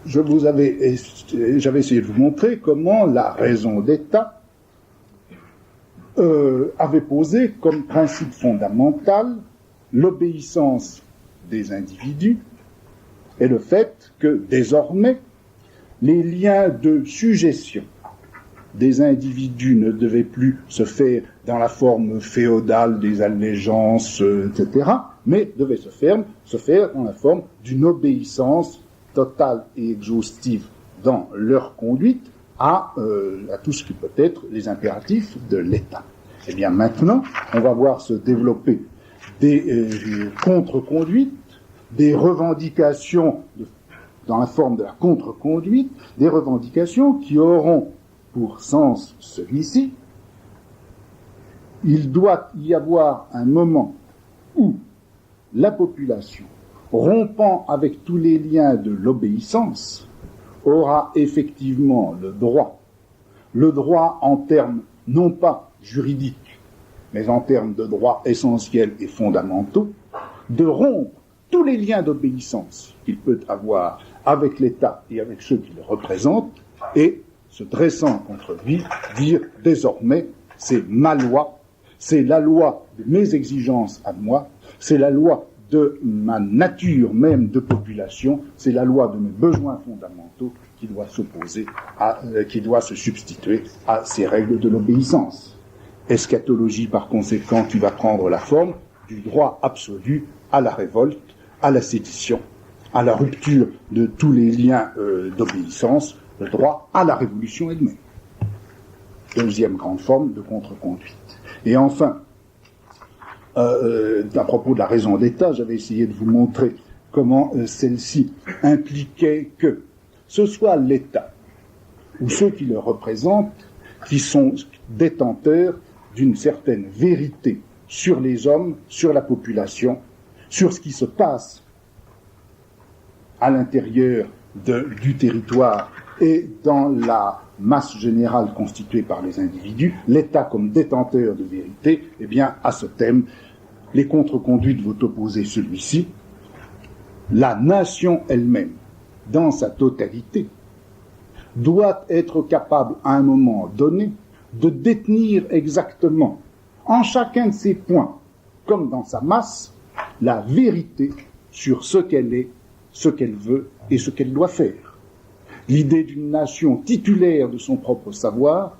j'avais essayé de vous montrer comment la raison d'État avait posé comme principe fondamental l'obéissance des individus et le fait que désormais les liens de sujétion des individus ne devaient plus se faire dans la forme féodale des allégeances, etc., mais devaient se faire dans la forme d'une obéissance totale et exhaustive dans leur conduite à tout ce qui peut être les impératifs de l'État. Maintenant, on va voir se développer des contre-conduites, des revendications dans la forme de la contre-conduite, des revendications qui auront pour sens celui-ci. Il doit y avoir un moment où la population, rompant avec tous les liens de l'obéissance, aura effectivement le droit en termes non pas juridiques, mais en termes de droits essentiels et fondamentaux, de rompre tous les liens d'obéissance qu'il peut avoir avec l'État et avec ceux qui le représentent, et, se dressant contre lui, dire désormais, c'est ma loi, c'est la loi de mes exigences à moi, c'est la loi de ma nature même de population, c'est la loi de mes besoins fondamentaux qui doit qui doit se substituer à ces règles de l'obéissance. Eschatologie, par conséquent, qui va prendre la forme du droit absolu à la révolte, à la sédition, à la rupture de tous les liens d'obéissance, le droit à la révolution elle-même. Deuxième grande forme de contre-conduite. Et enfin, à propos de la raison d'État, j'avais essayé de vous montrer comment celle-ci impliquait que ce soit l'État ou ceux qui le représentent qui sont détenteurs d'une certaine vérité sur les hommes, sur la population, sur ce qui se passe à l'intérieur du territoire et dans la masse générale constituée par les individus, l'État comme détenteur de vérité. Eh bien, à ce thème, les contre-conduites vont opposer celui-ci. La nation elle-même, dans sa totalité, doit être capable, à un moment donné, de détenir exactement, en chacun de ses points, comme dans sa masse, la vérité sur ce qu'elle est, ce qu'elle veut et ce qu'elle doit faire. L'idée d'une nation titulaire de son propre savoir,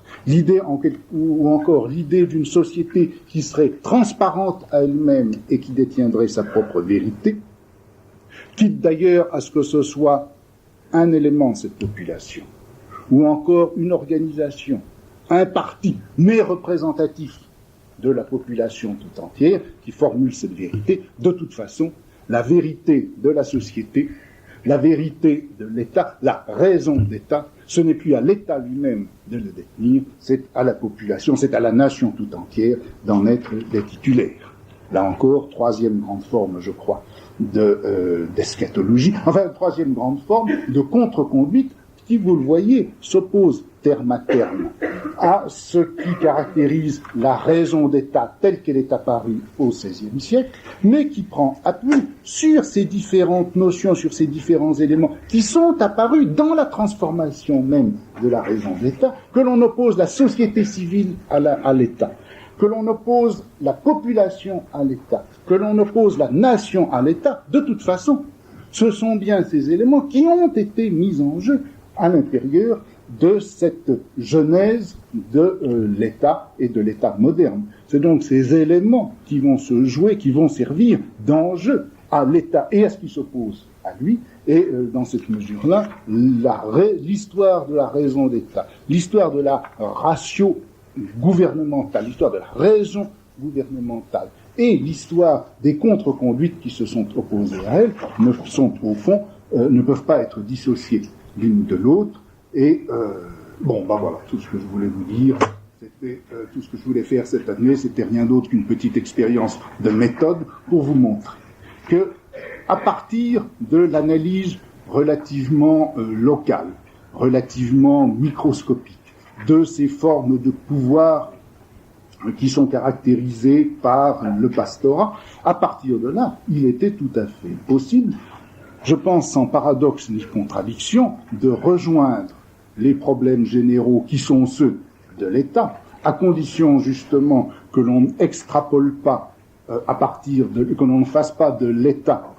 ou encore l'idée d'une société qui serait transparente à elle-même et qui détiendrait sa propre vérité, quitte d'ailleurs à ce que ce soit un élément de cette population, ou encore une organisation, un parti, mais représentatif de la population tout entière, qui formule cette vérité. De toute façon, la vérité de la société, la vérité de l'État, la raison d'État, ce n'est plus à l'État lui-même de le détenir, c'est à la population, c'est à la nation tout entière d'en être des titulaires. Là encore, troisième grande forme, je crois, d'eschatologie, enfin, troisième grande forme de contre-conduite qui, vous le voyez, s'oppose terme à terme à ce qui caractérise la raison d'État telle qu'elle est apparue au XVIe siècle, mais qui prend appui sur ces différentes notions, sur ces différents éléments qui sont apparus dans la transformation même de la raison d'État, que l'on oppose la société civile à l'État, que l'on oppose la population à l'État, que l'on oppose la nation à l'État. De toute façon, ce sont bien ces éléments qui ont été mis en jeu à l'intérieur de cette genèse de l'État et de l'État moderne. C'est donc ces éléments qui vont se jouer, qui vont servir d'enjeu à l'État et à ce qui s'oppose à lui. Et dans cette mesure-là, l'histoire de la raison d'État, l'histoire de la ratio gouvernementale, l'histoire de la raison gouvernementale et l'histoire des contre-conduites qui se sont opposées à elle ne peuvent pas être dissociées l'une de l'autre. Et voilà, tout ce que je voulais vous dire, c'était tout ce que je voulais faire cette année, c'était rien d'autre qu'une petite expérience de méthode pour vous montrer que, à partir de l'analyse relativement locale, relativement microscopique, de ces formes de pouvoir qui sont caractérisées par le pastorat, à partir de là, il était tout à fait possible, je pense sans paradoxe ni contradiction, de rejoindre les problèmes généraux qui sont ceux de l'État, à condition justement que l'on n'extrapole pas que l'on ne fasse pas de l'État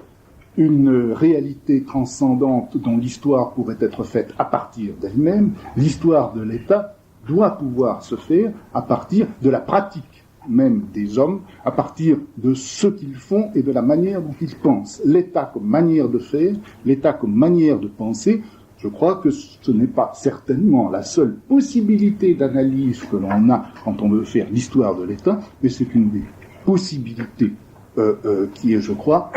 une réalité transcendante dont l'histoire pourrait être faite à partir d'elle-même. L'histoire de l'État doit pouvoir se faire à partir de la pratique même des hommes, à partir de ce qu'ils font et de la manière dont ils pensent. L'État comme manière de faire, l'État comme manière de penser, je crois que ce n'est pas certainement la seule possibilité d'analyse que l'on a quand on veut faire l'histoire de l'État, mais c'est une des possibilités qui est, je crois,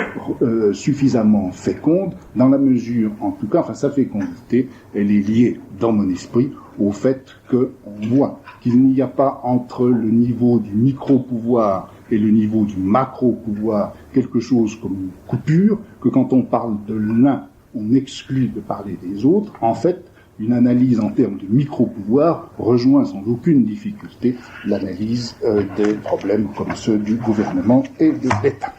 suffisamment féconde, dans la mesure, en tout cas, sa fécondité, elle est liée, dans mon esprit, au fait qu'on voit qu'il n'y a pas entre le niveau du micro-pouvoir et le niveau du macro-pouvoir quelque chose comme une coupure, que quand on parle de l'un, on exclut de parler des autres. En fait, une analyse en termes de micro-pouvoir rejoint sans aucune difficulté l'analyse des problèmes comme ceux du gouvernement et de l'État.